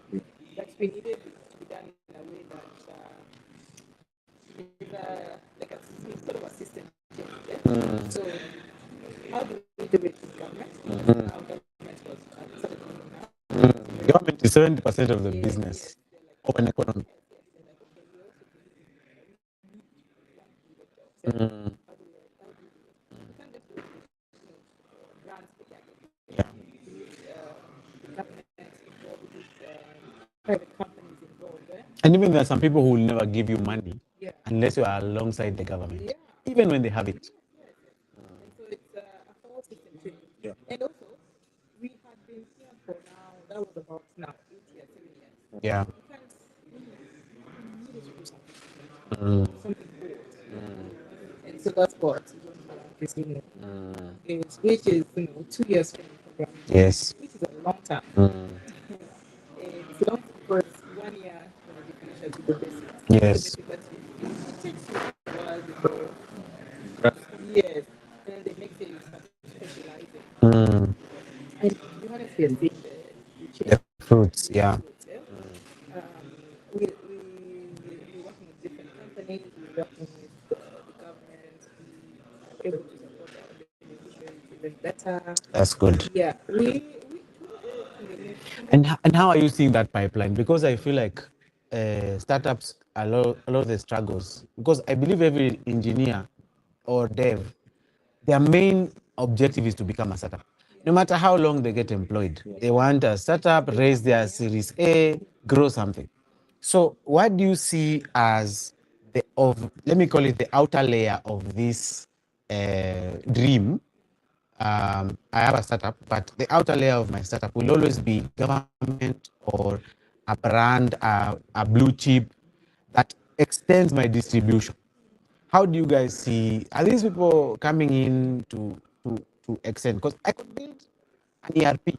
But we needed it to be done in a way that is like a sort of a system change. Yeah? So how do we do it with government? How government was started doing now. Government is 70% of the business. Open economy. Yeah. Private companies involved. And even there are some people who will never give you money Yeah. unless you are alongside the government, Yeah. even when they have it. And so it's a whole system change. Yeah. And also, we had been here for now, that was about now 8 years, 7 years. Yeah. We can't, we needed to do something good. And so that's what is which is 2 years training program, Yes. which is a long time. It's long because 1 year when you finish with the basics. Yes. The basic that it takes you a while before yes, then they make you start specializing. And you want to see the change. The fruits. Yeah. Yeah? We're working with different companies, we're working with the government, we are able to support our beneficiaries even better. That's good. Yeah, we And how are you seeing that pipeline? Because I feel like startups a lot of the struggles. Because I believe every engineer or dev, their main objective is to become a startup. no matter how long they get employed, they want a startup, raise their Series A, grow something. So, what do you see as let me call it the outer layer of this dream? I have a startup, but the outer layer of my startup will always be government or a brand, a blue chip that extends my distribution. How do you guys see? Are these people coming in to extend? Because I could build an ERP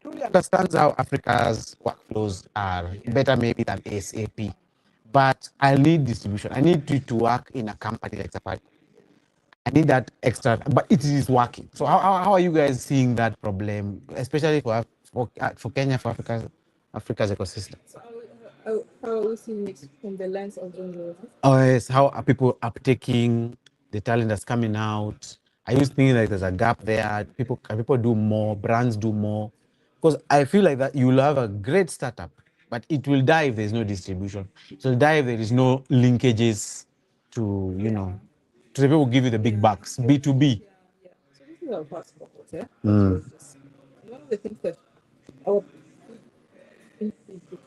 truly understands how Africa's workflows are better maybe than SAP. But I need distribution. I need to work in a company like Safari. I need that extra, but it is working. So how are you guys seeing that problem, especially for Kenya, for Africa's ecosystem? So how are we seeing it from the lens of Zone01? Oh yes, how are people uptaking the talent that's coming out? I used to think like there's a gap there. People do more, brands do more. Because I feel like that you will have a great startup, but it will die if there's no distribution. It will die if there is no linkages to, to the people who give you the big bucks, B2B. Yeah. So this is our passport, yeah? One of the things that our people to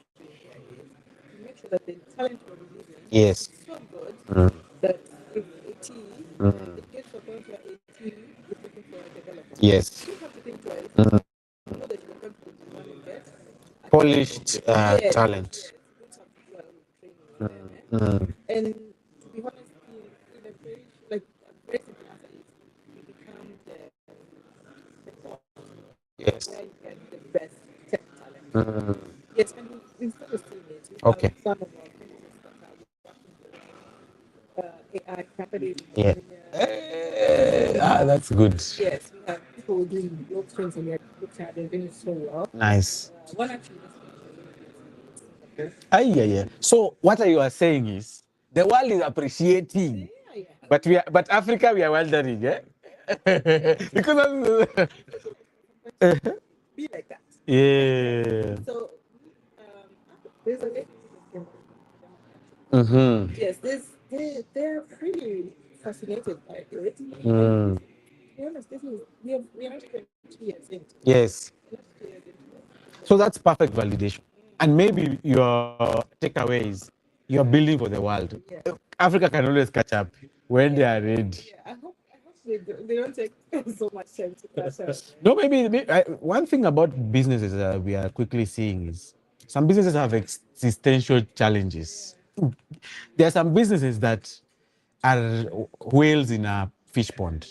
make sure that the talent we're releasing Yes. is so good that if AT, it gets to a point where AT is looking for a developer. Yes. You have to think twice. You know that you're going to want to get Polished yes, talent. yes, good some people are training them. And to be honest, in a very like a very simple answer is you become the core Yes. where you get the best tech talent. Yes, and we've started seeing it. We Okay. have some of our businesses that are working with AI companies in Yeah. Kenya. That's good. Yes, we have people doing blockchains and they're doing so well. Nice. One actually just Yeah. So what you are saying is the world is appreciating, yeah. but Africa we are wondering, eh? Because Be like that. yeah. So there's a lady who yes, they're pretty fascinated by it. And to be honest, we are not 20 years into it. Yes. Not 2 years into it. So that's perfect validation. And maybe your takeaway is you're building for the world. Yeah. Africa can always catch up when they are ready. Yeah, I hope they don't take so much time to catch up. No, one thing about businesses we are quickly seeing is some businesses have existential challenges. There are some businesses that are whales in a fish pond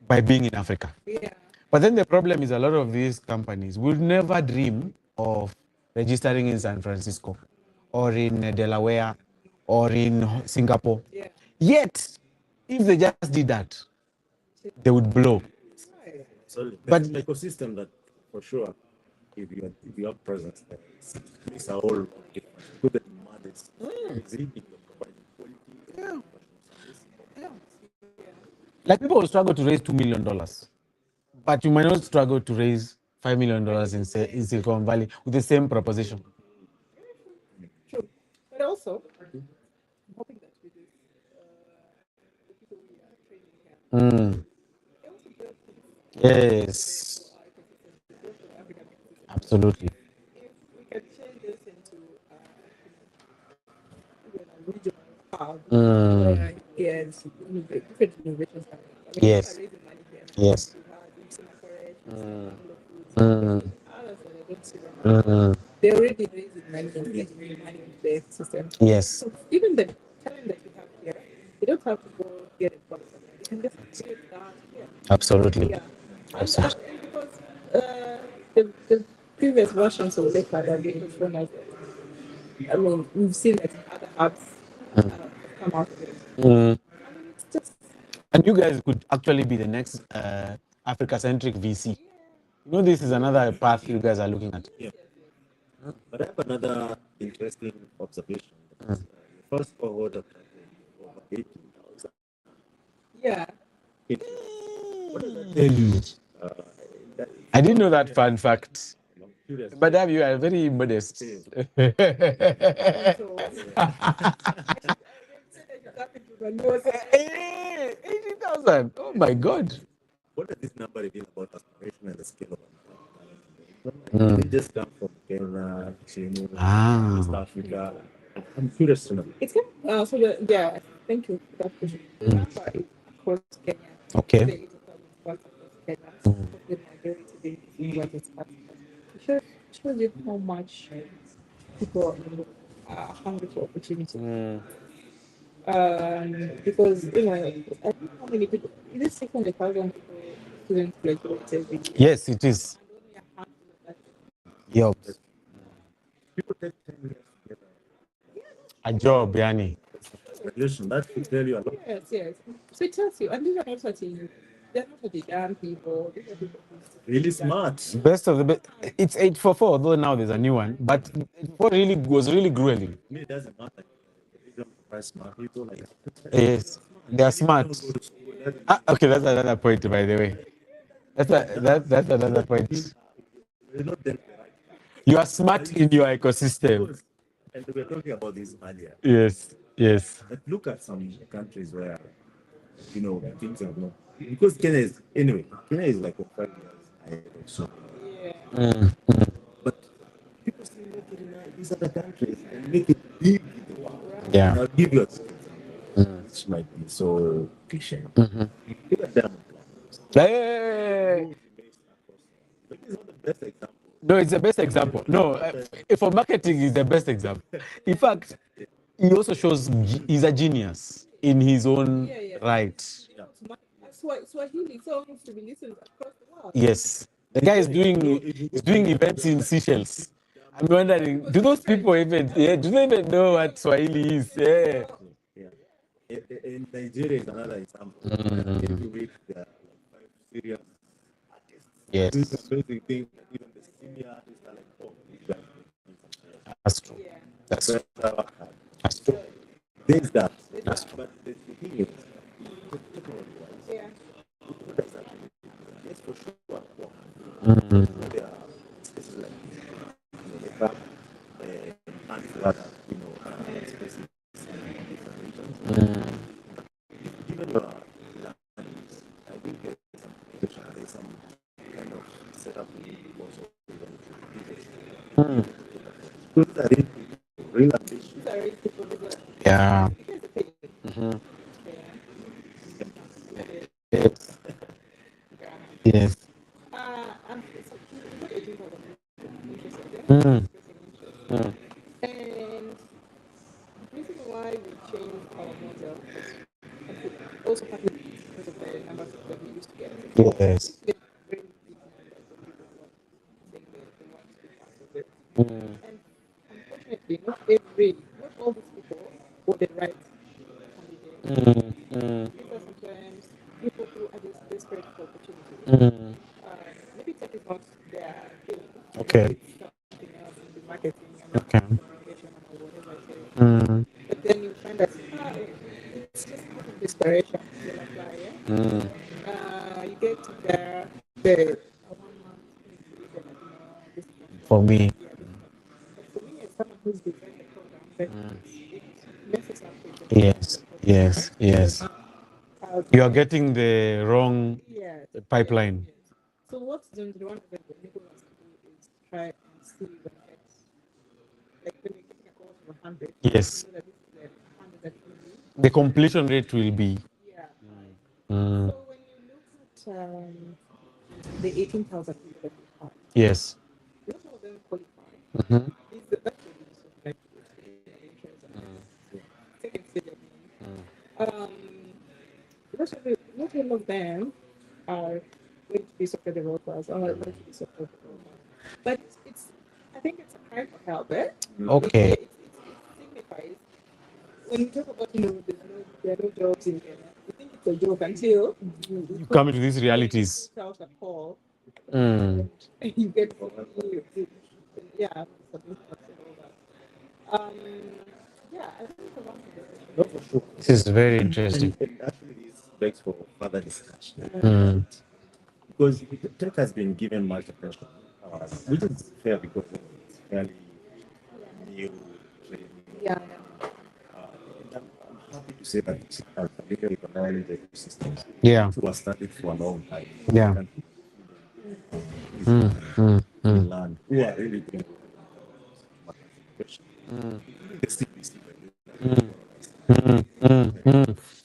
by being in Africa. Yeah. But then the problem is a lot of these companies will never dream of registering in San Francisco or in Delaware or in Singapore. Yeah. Yet, if they just did that, they would blow. Right. So But- there's an ecosystem that, for sure, if you have presence there, it's a whole lot different. Because the demand is exceeding the providing quality. Like people will struggle to raise $2 million, but you might not struggle to raise $5 million in Silicon Valley with the same proposition. True. But also, I'm hoping that with this, the people we are training here, they also build things Yes, for our ecosystem, they build for the African ecosystem. absolutely. If we can change this into even a regional hub where yes, different innovations happening. I mean, Yes. people are raising money here. Yes. We've had Singapore, others that I don't see right now. They're already raising money and getting money into the system. Yes. So even the talent that we have here, they don't have to go get it from somewhere. They can just create that here. Absolutely. Yeah. Absolutely. And because the previous versions of Lake have been shown as I mean, we've seen that other apps come out of it. I mean, it's just And you guys could actually be the next Africa-centric VC. You know, this is another path you guys are looking at. Yeah. But I have another interesting observation. The first cohort of over 18,000. yeah. What does that tell you? That I didn't know that fun fact. I'm curious. Madam, you are very modest. So, I said that you tap into the nose. Hey, 80,000. Oh my God. what does this number reveal about aspiration and the scale of talent? Did it just come from Kenya, China, West Africa? I'm curious to know. It's kind of, so the, yeah, thank you for that question. The number is across Kenya. Okay. There is a problem across Kenya. The majority being what is happening. It shows you how much people are hungry for opportunity. Because I think how many people, is it 600,000 people, students graduate every year? Yes, it is. And only a handful of that. Yup. People take 10 years to get A job, yani. graduation. That should tell you a lot. Yes, yes. So it tells you, and these are not such they're not the young people. These are people who Really smart. Best of the best. It's 844, though now there's a new one. But 844 really was really grueling. Me, it doesn't matter. You don't price smart people like Yes, they are smart. go to school. Okay, that's another point, by the way. That's another point. They're not there. You are smart in your ecosystem. And we were talking about this earlier. Yes, yes. But look at some countries where, things are not. Because Kenya is, anyway, Kenya is like 5 years ahead or so. yeah. But people still look at these other countries and make it big in the world. Yeah. I'll give you a which might be so cliche. Look at them. Hey! But it's not the best example. No, it's the best example. No, for marketing, it's the best example. In fact, he also shows he's a genius in his own right. Swahili songs to be listened across the world. Yes, the guy is doing events in Seychelles. I'm wondering, do those people even do they even know what Swahili is? Yeah. In Nigeria is another example. Every week there are like 5 serious artists. Yes. This is amazing thing. Even the senior artists are like, oh, these guys. That's true. Yeah. That's true. That's true. Things that. That's true. But the thing is, Yeah. yes, for sure. There are spaces like the back and other, spaces in different regions. Even I think there's some kind of setup also schools are real ambitious. Sorry, people do that. Yeah. Here's the thing. Yes. Yes. I'm so what 18,000 interested. Mm. And the reason why we changed our model is also partly because of the number of people we used to get. Yes. We get very big numbers of people who are saying they want to be part of it. And unfortunately, not all these people were the right candidate. These are sometimes people who are just desperate for opportunity. Maybe tech is not their thing. Okay. It's something else in the marketing and Okay. communication or whatever it is. But then you find that it's just out of desperation you'll apply. Yeah? You get to the 1 month this is For me. but for me, as someone who's designed the program, that it messes up with the Yes. Yes. Yes. You are getting the wrong Yes. pipeline. So what Zone01 people wants to do is try and see when it's like when you're getting a call from 100. Yes. So that this is the 100 that you need. The completion rate will be. Yeah. Mm. So when you look at the 18,000 people that we have, Yes. not all of them qualify. Mhm. That's the reason like interest and second stage of not all of them are going to be software developers or are going to be software developers. But I think it's a kind of help, eh? Okay. It signifies when you talk about there are no jobs in Kenya. You think it's a joke until you Come into these realities. put out a call Mm. and you get yeah, something all that. Yeah, I think it's a long conversation. Not for sure. This is very interesting. And actually, this begs for further discussion. Mm. Because tech has been given much attention, which is fair because it's fairly new. Yeah. And I'm happy to say that are familiar with all the ecosystems. Yeah. Who are studied for a long time. Yeah. In land, who are really doing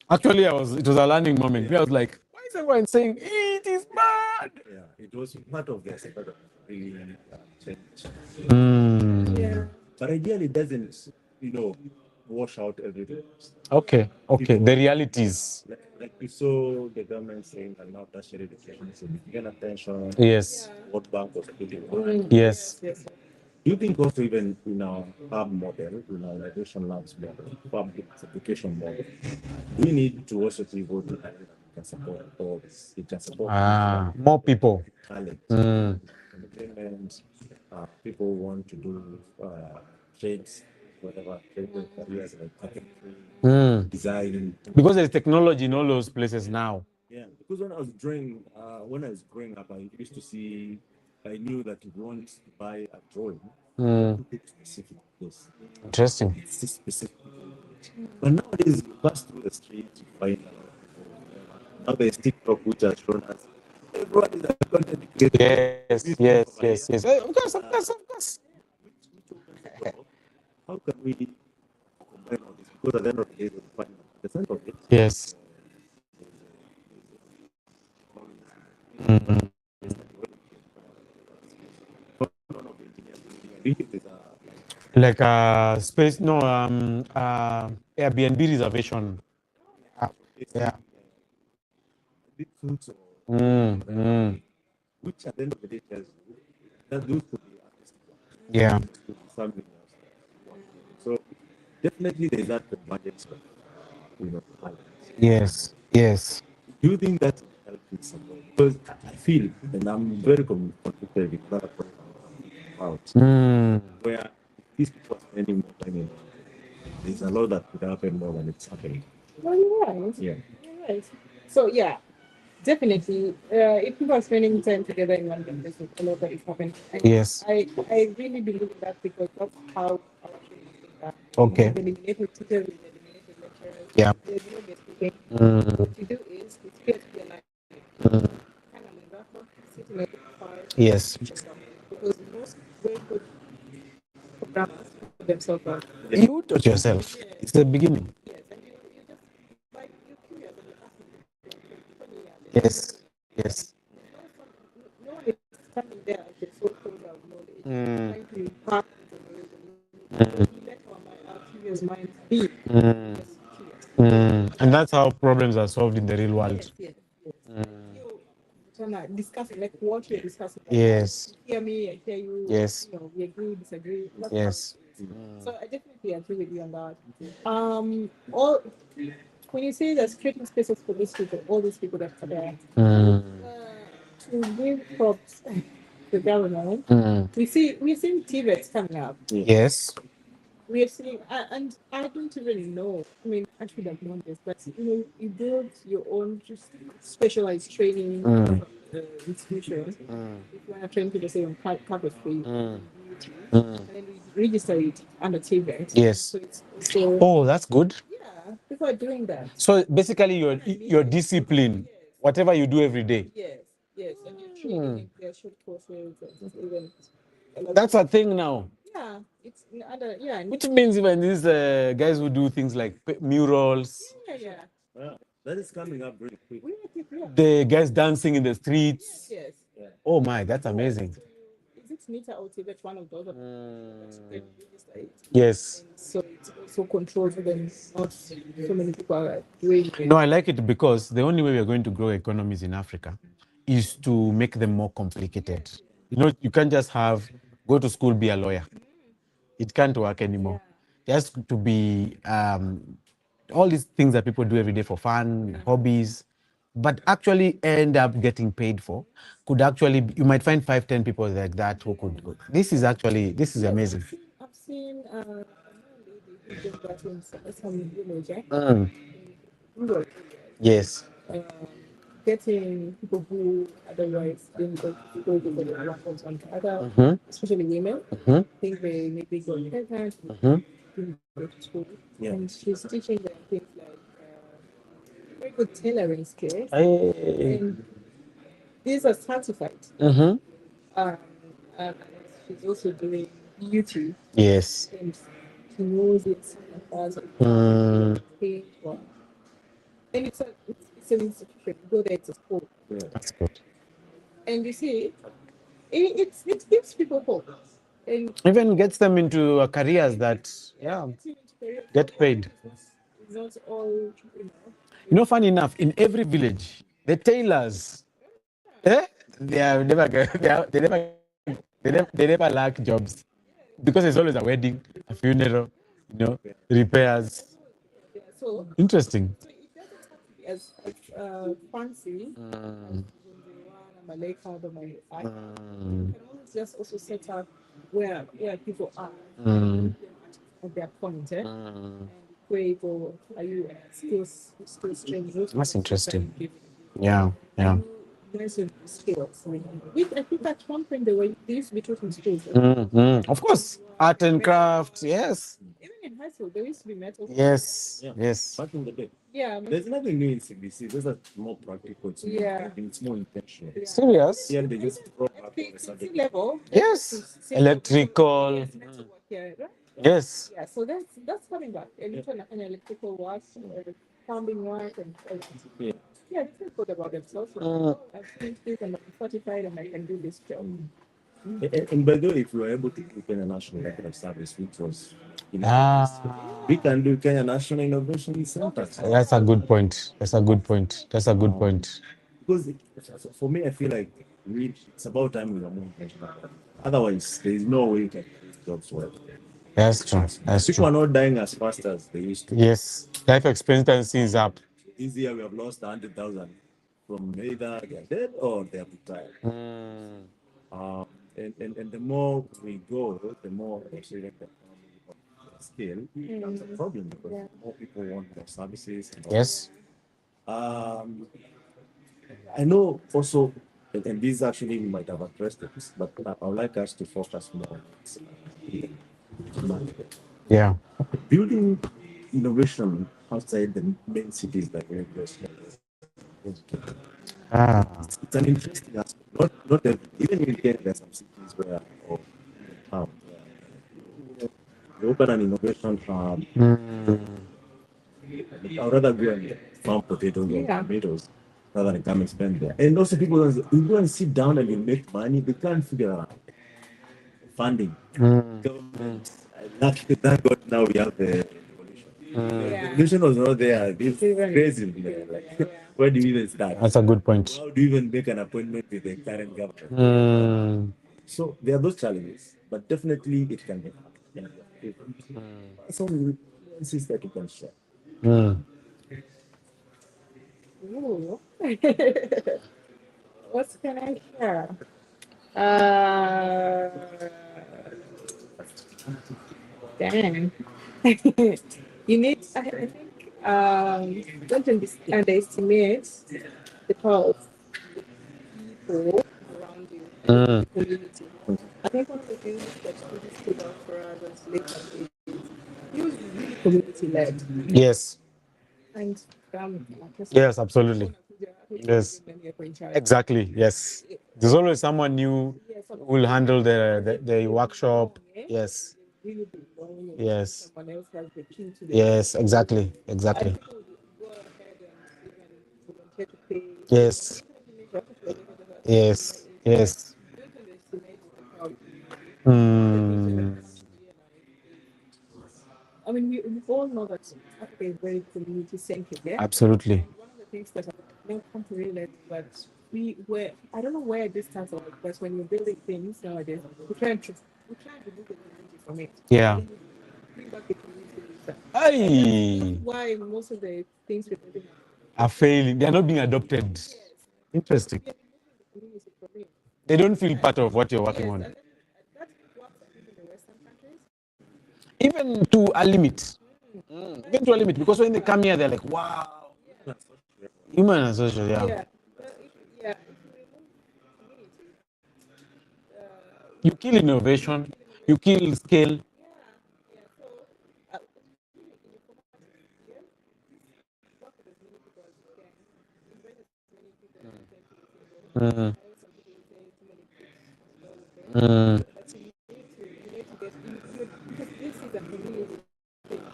Actually, it was a learning moment. I was like, why is everyone saying it is bad? Yeah, it was part of their sort of really change. Yeah. But ideally, it doesn't, wash out everything. Okay. The realities. Like we saw the government saying that now tertiary education is significant attention. Yes. World Bank was putting Yes. Yes. Do you think also even in our hub model, in our innovation labs model, public application model, we need to also pivot to that can support all this. It can support More people. talent, Mm. entertainment. People want to do trades, whatever trade careers like carpentry, design. Because there's technology in all those places now. Yeah, because when I was growing up, I used to see. I knew that if you want to buy a drawing, you pick specific place. Interesting. It's specific. But nowadays, you pass through the street, you find a lot of people. Now there's TikTok, which has shown us everyone is a content creator. Yes. Of course. How can we combine all this? Because at the end of the day, the center of it. Yes. Like space, no, Airbnb reservation. Yeah. Big fruits, which at the end of the day tells you that those could be artistic, Yeah. could be something else. So definitely there's that convergence of, talent. Yes. Do you think that will help with support? Because I feel, and I'm very conflicted with that point about where these people are spending more time in, there's a lot that could happen more than it's happening. Well, you're right. Yeah. You're right. So yeah, definitely. If people are spending time together in one place, a lot that is happening. And Yes. I really believe in that because that's how our children are. Okay. We've eliminated teachers, we've eliminated lecturers. Yeah. There's no guest speaking. What you do is it's peer to peer life. Kind of like that one. Sit in a fire. Yes. Because most very good programmers put themselves out. You taught yourself. It's the beginning. Yes, and you just like you're curious and you're asking. Yes. No one is standing there as a sole holder of knowledge, trying to impart information. We let our curious minds be. Just curious. And that's how problems are solved in the real world. Yes. You discussing like what you're discussing. Like, Yes. you hear me, I hear you. Yes. We agree, disagree. That's Yes. so I definitely agree with you on that. All when you say there's creating spaces for these people, all these people that are there, to give props to the government, we're seeing TVETs coming up. Yes. We're seeing, and I don't even know. I mean, I should have known this, but you build your own just specialized training institution. If you want to train people, say on carpentry, and then we register it under TVET. Yes. So it's so Oh, that's good. yeah, people are doing that. So basically, your discipline, whatever you do every day. Yes, and you're training if there are short courses and even. That's a thing now. Yeah, it's other Which means even these guys who do things like murals, yeah. That is coming up very quick. the guys dancing in the streets. Yes. Oh my, that's amazing. Is it Nita or Tibet? One of those. Yes. So it's also controlled so then not so many people are doing it. No, I like it because the only way we are going to grow economies in Africa is to make them more complicated. You can't just go to school, be a lawyer. It can't work anymore. It has to be all these things that people do every day for fun, hobbies, but actually end up getting paid for. You might find 5-10 people like that who could go. This is amazing. I've seen a lady who just got in some village, rural Yes. getting people who otherwise didn't go to school because they were on other, especially women. Think they maybe go pregnant, didn't go to school. And she's teaching them things like very good tailoring skills, Hey. and these are certified. Mm-hmm. Um, and she's also doing beauty, Yes. and she knows it as a paid one. And it's an institution. You go there, it's a school. That's good. And you see, it gives people hope. And Even gets them into careers that, yeah, it's even to career get paid. it's not all, you know. Funny enough, in every village, the tailors, eh, they are never, they never lack jobs because there's always a wedding, a funeral, repairs. Yeah, so Interesting. so it doesn't have to be as fancy as Zone01 and Maleka or my I. You can always just also set up where people are at their point, and create or are you skills training? That's interesting. Yeah, yeah. Learn some skills. Which I think at one point they used to be taught in schools. Of course, art and craft. Yes, Even in high school, there used to be metal. yes, Yeah. yes. Back in the day. Yeah, There's nothing new in CBC. Those are more practical. Yeah. And it's more intentional. Serious? Here they just throw back on the PCC subject. level. Yes. Electrical. Yes, metal work, yeah, right? Yes. Yeah, so that's coming back. And electrical work, plumbing work, and Yeah. yeah, they feel good about themselves. I've finished this and I'm certified and I can do this job. And by the way, if we were able to do Kenya National Record of Service, which was, we can do Kenya National Innovation Center. That's a good point. That's a good point. That's a good point. Because for me, I feel like it's about time we are more intentional. Otherwise, there is no way you can create jobs well. That's true. That's People are true. not dying as fast as they used to. Yes, life expectancy is up. This year we have lost 100,000 from either they are dead or they are retired. And the more we go, the more Australian economy scale becomes a problem because more people want more services. And all. Yes. Um, I know also, and this actually we might have addressed this, but I would like us to focus more on this, Yeah. building innovation outside the main cities like Lagos. It's an interesting aspect. Not even in Kenya, there are some cities where or town where they open an innovation hub. I'd rather go and farm potatoes or tomatoes rather than come and spend there. And also, people you go and sit down and you make money, they can't figure out funding. Government, thank God now we have the revolution. The revolution was not there. It's crazy. Like, where do you even start? That's a good point. How do you even make an appointment with the current government? So there are those challenges, but definitely it can be hard. Some nuances that you can share. Ooh. What can I share? Uh, Dang. You need, I think, don't underestimate the power of people around you, the community. I think one of the things that really stood out for us as later is it was really community led. Yes. And Yes, absolutely. Yes. Exactly. Yes. There's always someone new who will handle the workshop. Yes. Yes. Someone else has the key to the Yes. Exactly. Exactly. and people would go ahead and even volunteer to pay. Yes. Yes. Yes. Don't underestimate the power. Mm. I mean, we all know that Africa is very community centric, yeah? Absolutely. One of the things that I've now come to realize is that we were, I don't know where this starts from, because when you're building things nowadays, we try and remove the community from it. Yeah. Bring back the community later. Hey. That's why most of the things we're building Are failing. They are not being adopted. Interesting. are the community for me. They don't feel part of what you're working on. And then that works, I think, in the Western countries. Even to a limit. Even to a limit. Because when they come here, they're like, wow. Human and social, yeah. Yeah. If you remove community, You kill innovation, you kill scale. so, in your format, yeah, work with as many people as Mm. Mm. Mm.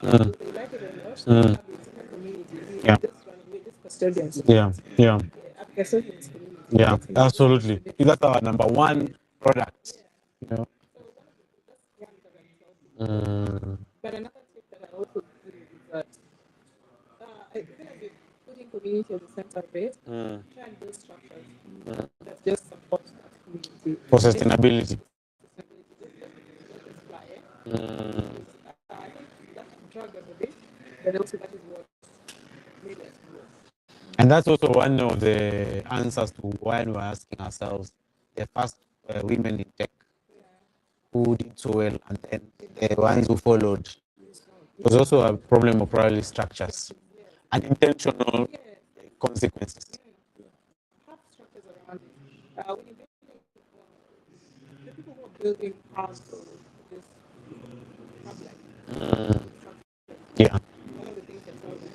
Mm. They like it or not, Mm. have its own community. Yeah. Just run away, just custodians. Yeah. Yeah. Custodians community. Yeah. Absolutely. That's our number one product. You know. Mm. But another tip that I also give is that I feel like you're putting community at the center of it. Mm. Try and build structures that just support that community. For sustainability. Mm. I think that drug them a bit, but also that is what made us grow. And that's also one of the answers to why we're asking ourselves the first women in tech who did so well and then the ones who followed. It was also a problem of probably structures and intentional consequences. Have structures around it. When you the people who are building houses, this have like Yeah. one of the things that tells me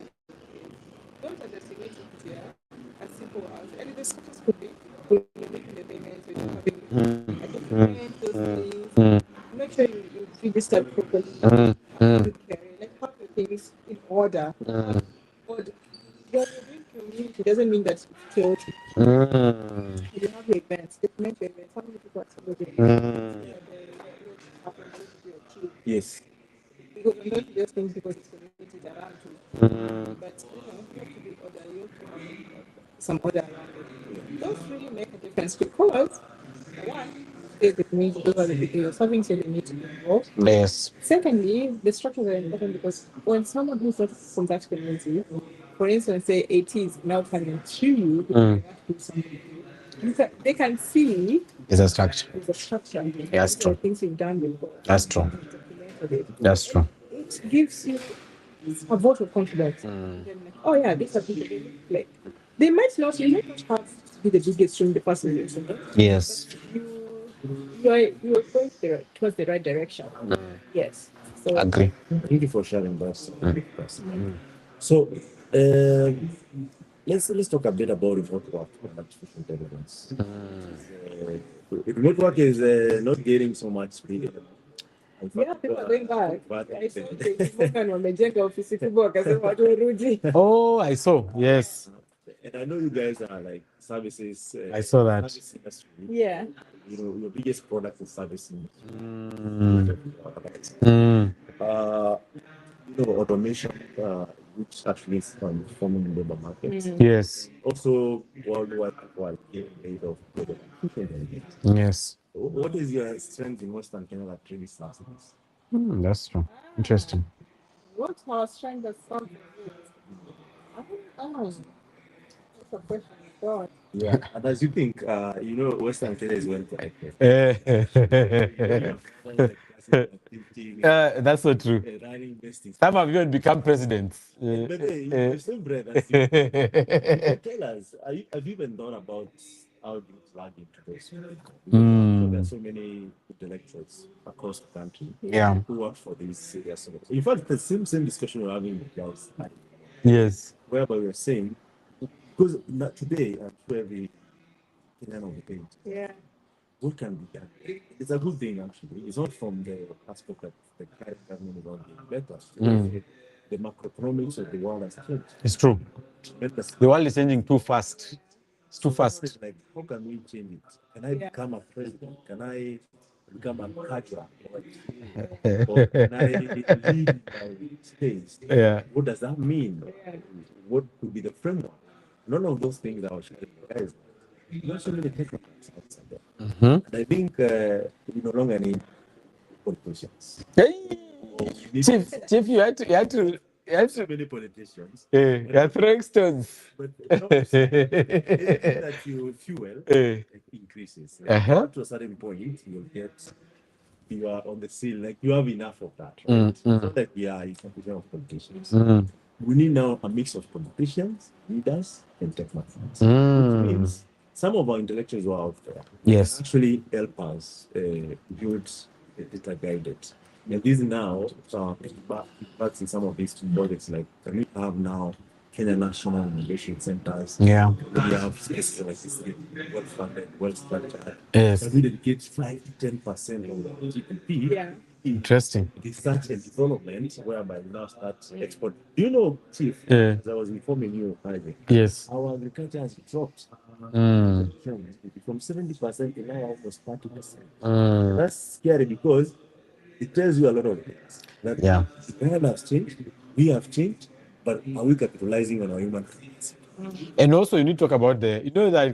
don't underestimate it here as simple as and the structures could be when you're making the payments, when you're having like a payment, those things. Make sure you register properly. Like have the things in order. Order. When you're doing community, doesn't mean that it's chaotic. You have your events, document your events, how many people are celebrating. Yes. Because I'm not just things because it's communities around you. But you have to be order, you have to have some order around it. Those really make a difference because one, there's the community, those are the people you're serving, so they need to be involved. Yes. Secondly, the structures are important because when someone who's not from that community, for instance, say 80s now coming to you, they want to do something, they can see It's a structure. there's a structure. Yes, These are true. things you've done before. That's true. Documented it. That's true. It gives you a vote of confidence. Oh yeah, these are people they look like they might not you might not have to be the biggest room the person is in it. Yes. You're going towards the right direction. Yes. So Agree. Thank you for sharing that. So, um, let's talk a bit about remote work and artificial intelligence. Remote work is not getting so much speed. In yeah, fact, people are going back. but I saw Morgan wamejenga ofisi kubwa wakasema watu warudi. Oh, I saw. Yes. and I know you guys are like services. I saw that. Service industry. Yeah. You know, your biggest product is service industry. Automation, which actually is transforming the labor market. Yes. Also, worldwide people are getting rid of labor. Yes. What is your strength in Western Canada trading services? That's true. Interesting. What was trying to solve I don't know. That's a question. God. Yeah, and as you think, Western Canada is well connected. That's so true. Running investing. Some have even become presidents. But hey, the same breath as you. Tell us, have you even thought about how you plug into this? There are so many intellectuals across the country who work for these serious. In fact, the same discussion we're having with guys, Yes. whereby we're saying, because today, I'm sure every Kenyan on the page, Yeah. what can be done? It's a good thing, actually. It's not from the aspect that the current government is not doing better. The macroeconomics of the world has changed. It's true. The world is changing too fast. It's too fast. Like, how can we change it? Can I become a president? Can I become a cadre? Or can I lead my space? Yeah. What does that mean? What could be the framework? None of those things are sharing, guys. Not so many technocrats outside there. And I think we no longer need politicians. Chief, you had to So many politicians. you're throwing stones. But anything that you fuel increases. Up to a certain point, you are on the scene, like you have enough of that, right? It's not like we are in competition of politicians. We need now a mix of politicians, leaders, and technocrats. Which means some of our intellectuals who are out there Yes. actually help us build data guided. And this now, back in some of these projects, like can we have now Kenya National Innovation Centers. Yeah. We have spaces like this, well funded, well structured. Yes. And we dedicate 5 to 10% of the GDP Yeah. Interesting. research and development, whereby we now start export. Do you know, Chief? Yeah. As I was informing you, Friday, Yes. our agriculture has dropped from 70% to now almost 30%. That's scary because it tells you a lot of things. That Yeah. the world has changed, we have changed, but are we capitalizing on our human capacity? And also, you need to talk about that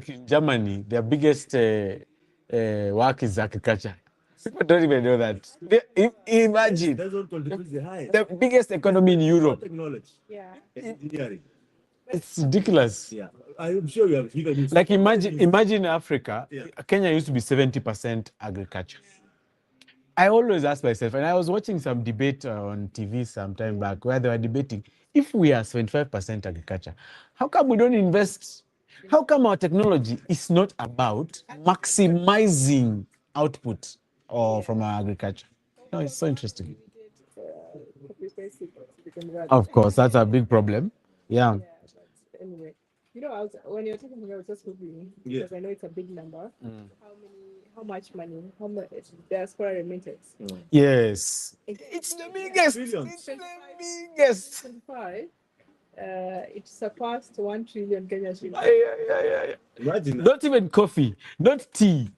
in Germany, their biggest work is agriculture. People don't even know that. Imagine That's what contributes the highest. the biggest economy in Europe. Technology, Yeah. engineering. It's ridiculous. Yeah, I'm sure you have even used. Like imagine Africa. Yeah. Kenya used to be 70% agriculture. I always ask myself, and I was watching some debate on TV some time back where they were debating, if we are 75% agriculture, how come we don't invest? How come our technology is not about maximizing output from our agriculture? No, it's so interesting. Of course, that's a big problem. Yeah. Yeah, but anyway, when you're talking about, I was just googling Yeah. because I know it's a big number. How much money, how much diaspora remittance? Yes. It's the biggest. Billions. It's the biggest. 25, it surpassed 1 trillion Kenya shillings. Yeah. Imagine that. Not even coffee, not tea,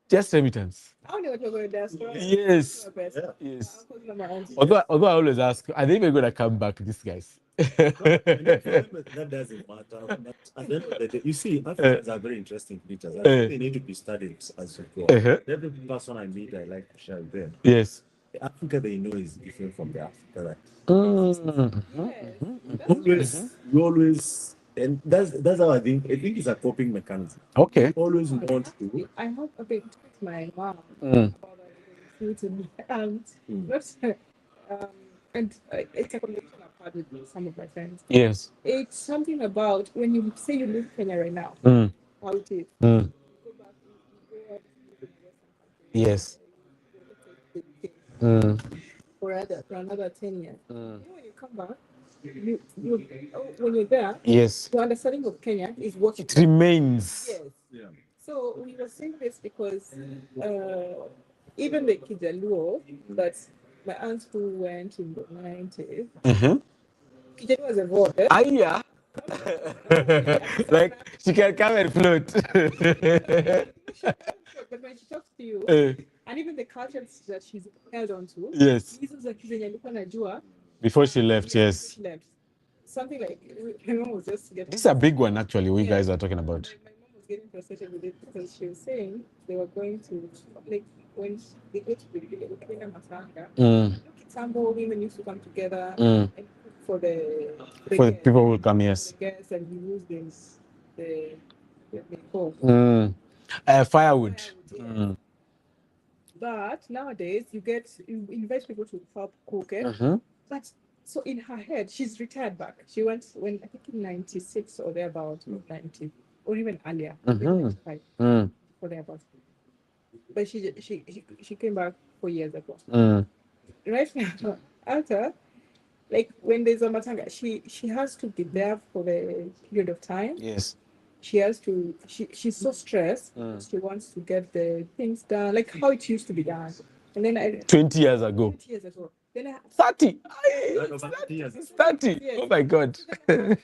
just remittance. I don't know what you're going to diaspora. Yes. Yeah. Yes. Uncles and my aunties. Although I always ask, are they even going to come back, these guys? That doesn't matter. But at the end of the day, you see, Africans are very interesting creatures. I think they need to be studied as you go. Every person I meet, I like to share with them. Yes. The Africa they know is different from the Africa that we always, and that's how I think it's a coping mechanism. Okay. We always want to. I hope a bit to my mom Mm. about that. And it's a conversation I've had with some of my friends. Yes. It's something about when you say you live in Kenya right now, Mm. how it is. Mm. Go back, you go out to the Western country, Yes. let's say, Mm. for another 10 years. When you come back, when you're there, Yes. your understanding of Kenya is what It remains. Yes. Yeah. So we were saying this because even the Kijaluo, that my aunt who went in the 90s, Kijaluo was a voter. Yeah. Like she can come and float. But when she talks to you, Eh, and even the cultures that she's held on to, yes. hizo za Kenya alikuwa anajua Before she left, before yes. she left. Something like, my mom was just getting... This is a big one, actually, we guys are talking about. My mom was getting frustrated with it because she was saying they were going to, like, when they go to the Kenya Masanga, Kitambo, women used to come together and cook for the For the people who will come, yes. guests, and we use this, the coal. Firewood. Yes. But nowadays, you invite people to help cook it. But so in her head, she's retired back. She went when I think in 96 or thereabout, 90, or even earlier, 95 or thereabout. But she came back 4 years ago. Right now, after, like when there's a matanga, she has to be there for the period of time. Yes. She has to. She's so stressed. She wants to get the things done, like how it used to be done. And then 20 years ago. 20 years ago. Then 30. Years. It's 30. Yes. Oh my God. Everyone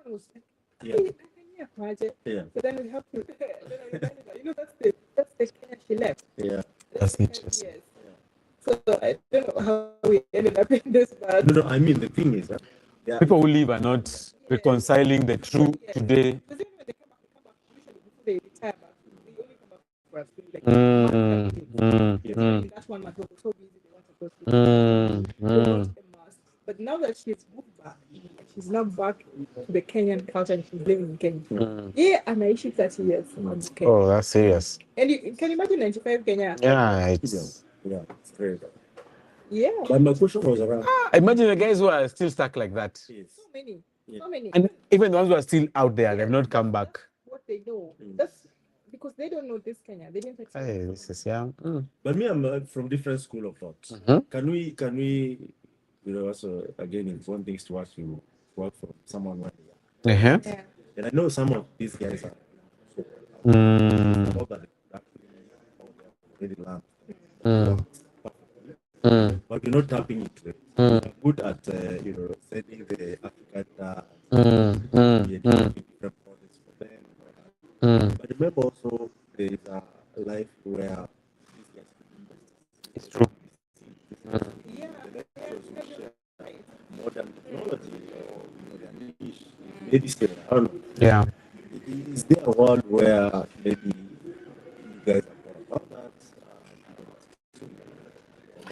was like, Yeah. hey, I project. Yeah. But then we have to, that's the Kenya she left. Yeah. That's the interesting. Yes. So I don't know how we ended up in this, but No, I mean the thing is that People who live are not reconciling the true today. because even when they come back usually before they retire back, they only come back for a few, like 1 month. In that 1 month, they were so busy they want to go to not a must. But now that she's moved back, she's now back to the Kenyan culture and she's living in Kenya. Yeah, anaishi 30 years in Kenya. Oh, that's serious. And you can imagine 95 Kenya. Yeah, it's great. Yeah. But my question was around. Imagine the guys who are still stuck like that. So many. So many. And even the ones who are still out there, they've not come back. What they know. That's because they don't know this Kenya. They didn't expect Hey, this is young. But me, I'm from different school of thought. Can we, also again inform things to us to work from someone one year. Uh-huh. Yeah. And I know some of these guys are Mm, over already learned, mm, mm, but we're not tapping into it. We mm, are good at setting the African mm, creating different projects for them. mm. But remember also there is a life where these guys It's true. Yeah. modern technology or their niche, maybe still I don't know. Yeah. Is there a world where maybe you guys have thought about that?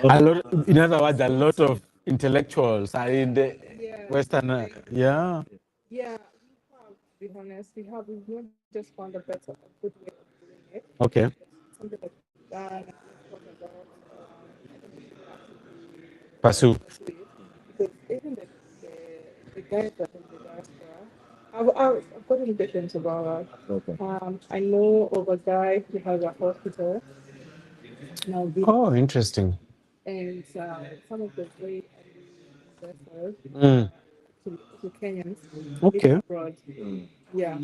A lot, in other words, a lot of intellectuals are in the Yeah. Western. Yeah. Yeah. We have, to be honest, we've not just found a better, a good way of doing it. Okay. Something that we've done, we've thought about. I don't think we're actively Pursue. pursue it because even the guys that in the diaspora, I've got indications about Okay. I know of a guy who has a hospital now, Oh, interesting. and some of the very early investors Mm. to Kenyans live Okay. abroad. Yeah.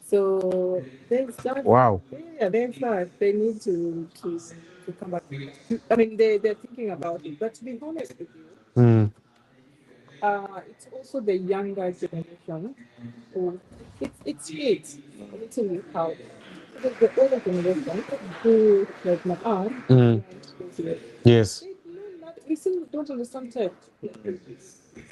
So there's that. Wow. Yeah, there's that. They need to come back. I mean, they're thinking about it. But to be honest with you, Mm. it's also the younger generation who it's great a little bit how because the older generation who like my aunt Mm. went to Yes. they know not we still don't understand tech.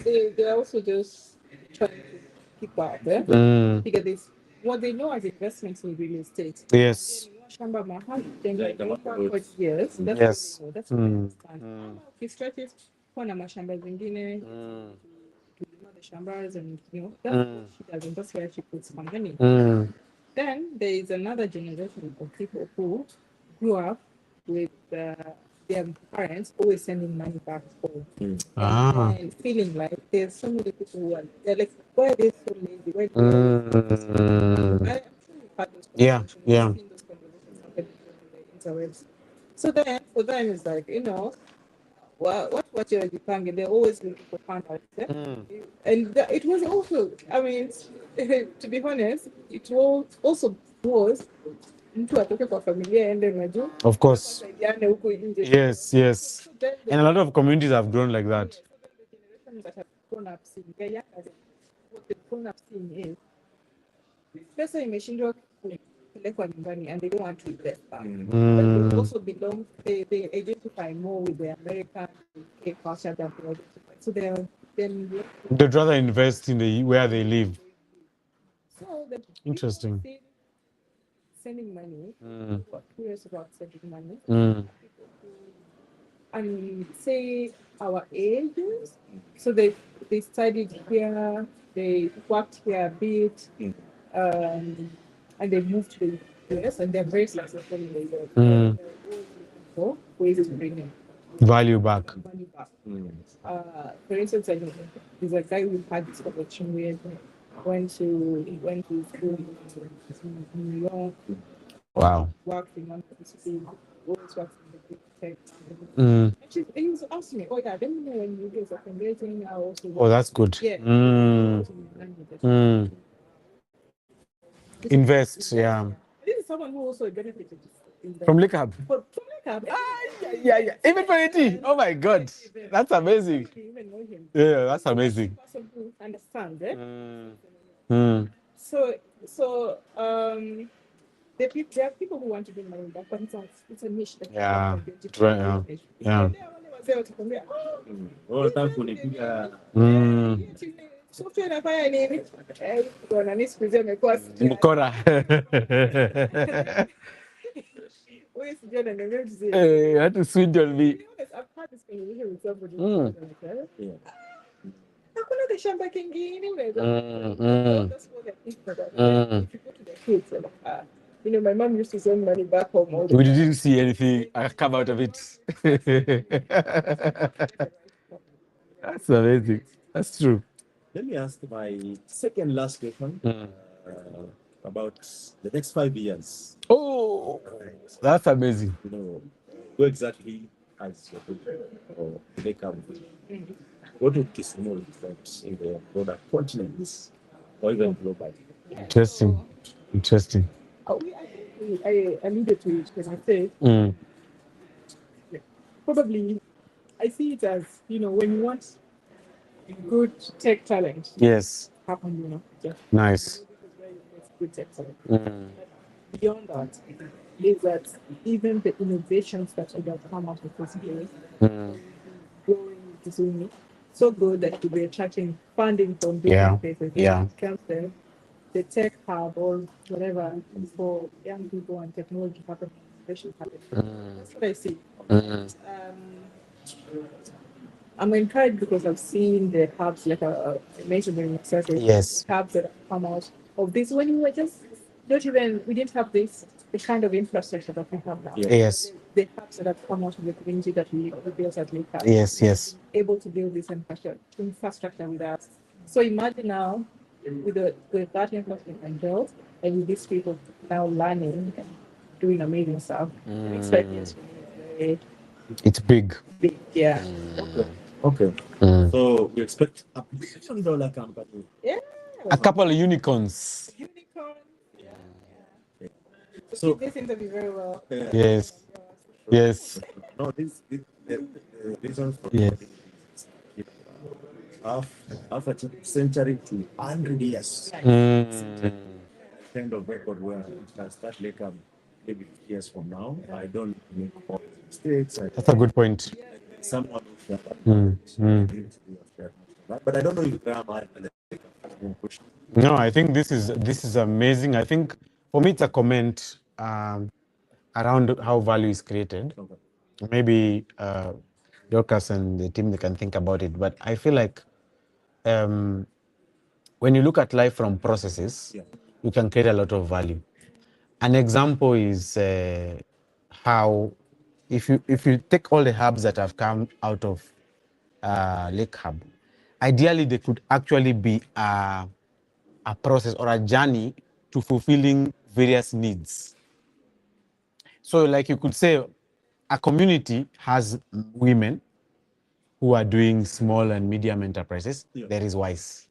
They're also just trying to keep up there. Mm. Because this what they know as investments in real estate. Yes. Shamba mahali, then they go back for years. That's Yes. what they know. That's what they understand. Ukistretch it, kuwa na mashamba zingine, kulima the shambas and that's what she does and that's where she puts her money. Mm. Then there is another generation of people who grew up with their parents always sending money back home. Ah. And feeling like there's so many people who are they're like, why are they so lazy? Why do Mm. I'm sure we've had those Yeah. conversations. Yeah. We've seen those conversations happen on the interwebs. So then for them it's like, what you're Jipange, they're always looking for partners. Yeah? And it was also, I mean, to be honest, it was also was mtu atoke kwa familia aende unajua Of course. wasaidiane huku nje. Yes. Yes. So then And a lot of communities have grown like that. so then the generation that have grown up seeing, they're younger than what they've grown up seeing is pesa imeshindwa kupelekwa nyumbani and they don't want to invest back. But they also belong, they identify more with the American UK culture than they identify. So they're then They'd rather invest in the where they live. so the Interesting. people sending money, who are curious about sending money, Mm. people who and say our ages. So they studied here, they worked here a bit, and they moved to the US and they're very successful in the US. They're always looking for ways to bring in Value back. money back. For instance, I know there's a guy we had this connection with went to school in New York, Wow. worked in one city, always worked in the big tech. Mm. And he was asking me, oh yeah, let me know when you guys are fundraising. I also Oh, that's good. yeah. Mm. Invest. Yeah. This is someone who also benefited From Liquor. from Lakab. Yeah. Even for 80. Oh my God. That's amazing. Even know him. Yeah, that's amazing. Person who understands, eh? Mm. So there are people who want to bring money back, but it's a niche. Like Yeah. it's Right. Yeah. niche. Yeah. There wale wazee watakwambia, Nataka kunipiga software inafanya nini? Bwana mimi siku hizi amekuwa Mkora. wewe sijui ananiambia vizuri. Hey, you had to swindle me. To be honest, I've had this conversation with somebody. Yeah. Hakuna the shamba kingine unaweza. That's what I think about. If you go to the kids, they're like, my mom used to send money back home all the We time. didn't see anything come out of it. That's amazing. That's true. Let me ask my second last question about the next 5 years. Oh, that's amazing. Who exactly has your or make up? What would Kisumu reflect in the broader continents or even globally? Interesting. Interesting. I think I alluded to it when I said Mm. probably I see it as, when you want good tech talent, Yes. happen, just Nice. this is where you get good tech talent. Mm. But beyond that, is that even the innovations that would have come out of this place Mm. going to Zuni so good that you'll be attracting funding from Yeah. different places. Yeah. It comes the tech hub or whatever for young people and technology happening, innovation happening. That's what I see. Mm. I'm encouraged because I've seen the hubs, like I mentioned in the Yes. hubs that have come out of this when we were just not even, we didn't have the kind of infrastructure that we have now. Yeah. Yes. The hubs that have come out of the community that we built at Lake Hub, Yes. Yes. able to build this infrastructure with us. So imagine now with that infrastructure built and with these people now learning and doing amazing stuff. The next 5 years for me is very It's big. big. Yeah. Okay. Okay. Mm. So we expect $1 billion company. Yeah. A couple of unicorns. Unicorn. Yeah. Yeah. So So this interview very well. Yes. Yes. no, the reason for Yes. you know, half a century to 100 years Mm. kind of record where it can start later, maybe years from now. I don't make all the mistakes. That's a good point. Someone who Mm. Mm. but I don't know if grandma push. No, I think this is amazing. I think for me it's a comment around how value is created. Okay. Maybe Dorcas and the team they can think about it. But I feel like um, when you look at life from processes, Yeah. you can create a lot of value. An example is how if you take all the hubs that have come out of Lake Hub, ideally they could actually be a process or a journey to fulfilling various needs. So, like you could say, a community has women who are doing small and medium enterprises. Yeah. There is WISE.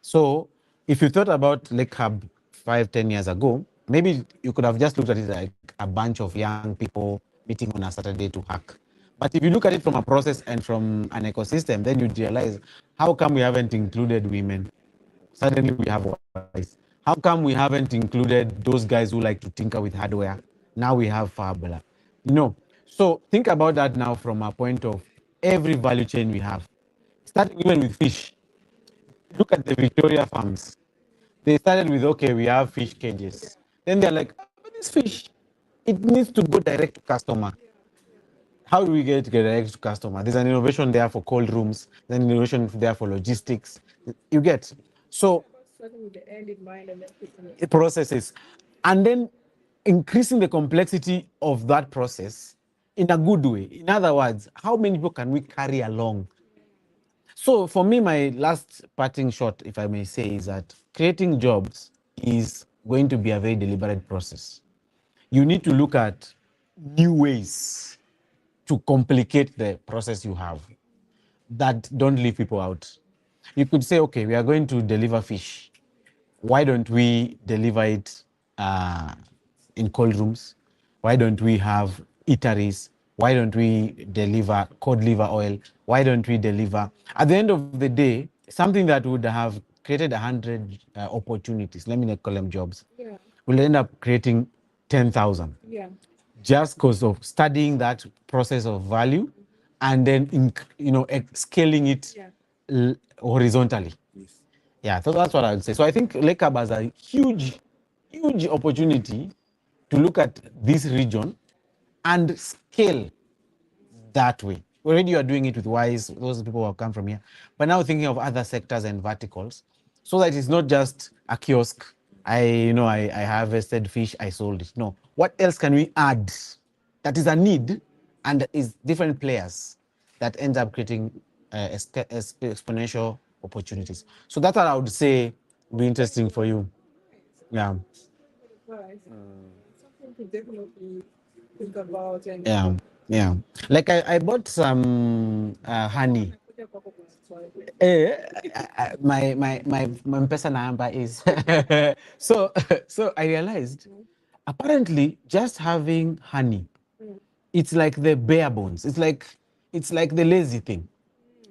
So, if you thought about Lake Hub 5, 10 years ago, maybe you could have just looked at it like a bunch of young people meeting on a Saturday to hack. But if you look at it from a process and from an ecosystem, then you'd realize how come we haven't included women? Suddenly we have WISE. How come we haven't included those guys who like to tinker with hardware? Now we have Fabula. So think about that now from a point of every value chain we have. Starting even with fish. Look at the Victoria farms. They started with, okay, we have fish cages. Then they're like, oh, but this fish, it needs to go direct to customer. How do we get direct to customer? There's an innovation there for cold rooms. There's an innovation there for logistics. You get. So Starting with the end in mind and then fixing it. processes, and then increasing the complexity of that process in a good way. In other words, how many people can we carry along? So for me, my last parting shot, if I may say, is that creating jobs is going to be a very deliberate process. You need to look at new ways to complicate the process you have that don't leave people out. You could say, okay, we are going to deliver fish. Why don't we deliver it in cold rooms? Why don't we have eateries? Why don't we deliver cod liver oil? Why don't we deliver? At the end of the day, something that would have created 100 opportunities, let me not call them jobs, Yeah. will end up creating 10,000 Yeah. just because of studying that process of value and then scaling it Yeah. horizontally. Yes. Yeah, so that's what I would say. So I think Lake Hub has a huge opportunity to look at this region and scale that way. Already you are doing it with WISE, those people who have come from here, but now thinking of other sectors and verticals, so that it's not just a kiosk. I harvested fish, I sold it. No, what else can we add that is a need and is different players that ends up creating exponential opportunities. So that's what I would say would be interesting for you. Yeah. Right. Something to definitely think about and Yeah. Like I bought some honey My M-Pesa number is so so I realized apparently just having honey, it's like the bare bones. It's like the lazy thing.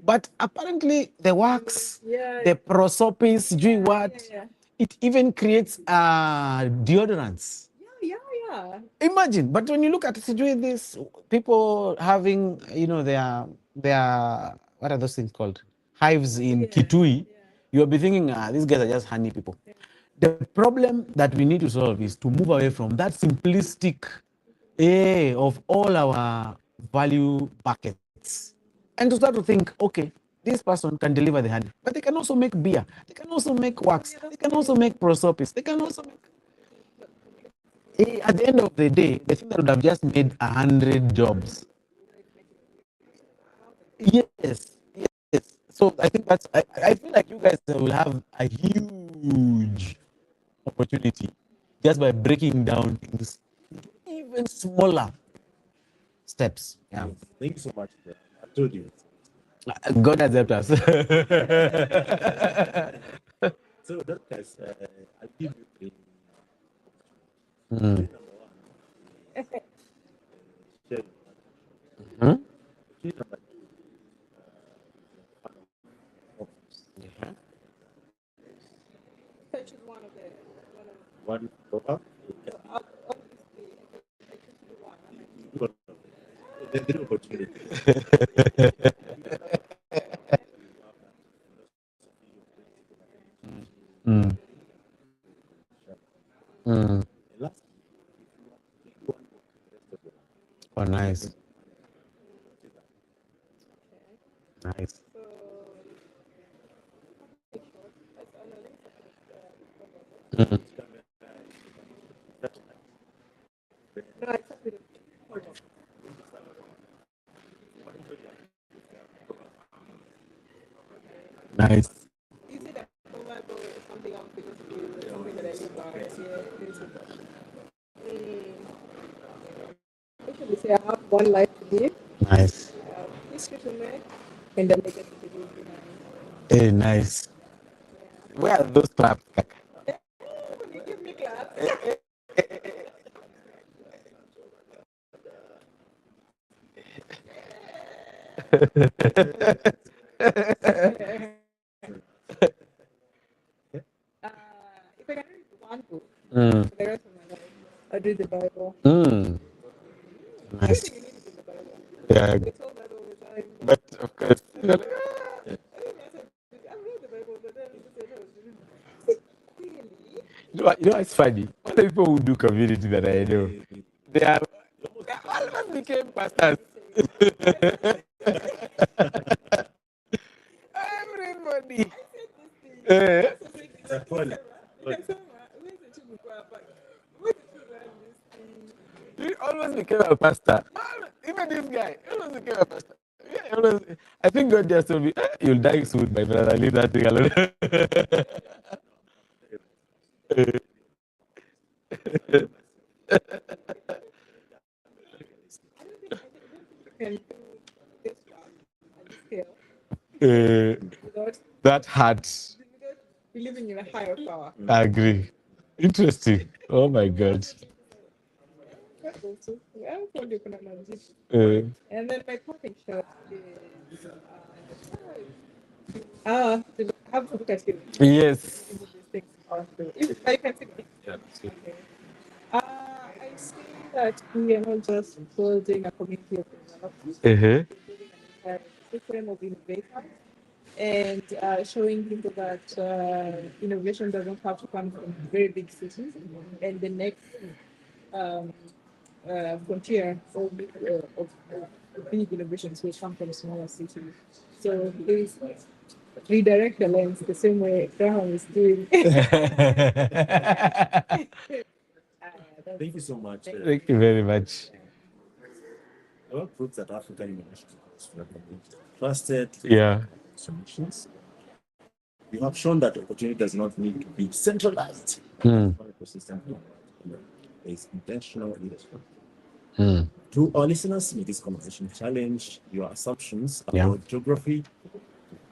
But apparently the wax, the prosopis, do what? It even creates deodorants. Yeah. Imagine, but when you look at doing this, people having, their what are those things called? Hives in Kitui, you'll be thinking, these guys are just honey people. The problem that we need to solve is to move away from that simplistic of all our value buckets and to start to think, okay, this person can deliver the honey, but they can also make beer, they can also make wax, they can also make prosopis, they can also make at the end of the day, the thing that would have just made 100 jobs. Yes, yes. So I think I feel like you guys will have a huge opportunity just by breaking down things even smaller steps. Yeah. Thank you so much. I told you. God has helped us. So, Dorcas, I'll give you three. Mm. Number one, share your Hmm? three. Number two, Such is one of the one proper. The three opportunities. Mm. Mm. Last, Oh, nice. Nice. Mm. Nice. you see that tomato is something else because it's something that I live by. Usually say I have one life to live, Nice. history to make, and then legacy to live behind. Hey, nice. Where are those claps? You give me class. If I can read one book Mm. for the rest of my life, I'd read the Bible. Mm. Nice. Everything you need is in the Bible. Yeah, We told that all the time. but of course. I mean, I said, I've read the Bible, but then I said, no, really? It's funny. All the people who do community that I know, they almost became pastors. Everybody. Eh, he almost became a pastor. Even this guy, he almost became a pastor. Yeah, I think God just told me, you'll die soon, my brother. Leave that thing alone. Can do this one at this scale Eh, without, that hard. without believing in a higher power. I agree. Interesting. Oh my God. Also, I told you kuna magic. Eh, And then my parting shot is to have to look at you. yes. These things are true. If I can see me. Yeah. Okay. I see that we are not just building a community of developers, Uh-huh. building an entire system of innovators, and showing people that innovation doesn't have to come from very big cities, and the next um, frontier of big innovations will come from smaller cities. So please redirect the lens the same way Graham is doing. Thank you so much. Thank you very much. Our proves that African innovation is trusted Yeah. solutions. You have shown that opportunity does not need to be centralized. Mm. Ecosystem. There is intentional leadership. Mm. To our listeners, may this conversation challenge your assumptions Yeah. about geography,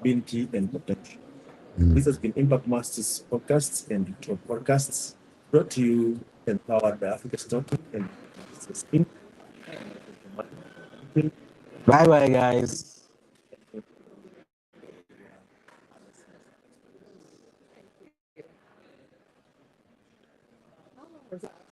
ability, and potential. This has been Impact Masters Podcasts and Top Podcasts, brought to you and powered by Africa Stock and Bye bye, guys.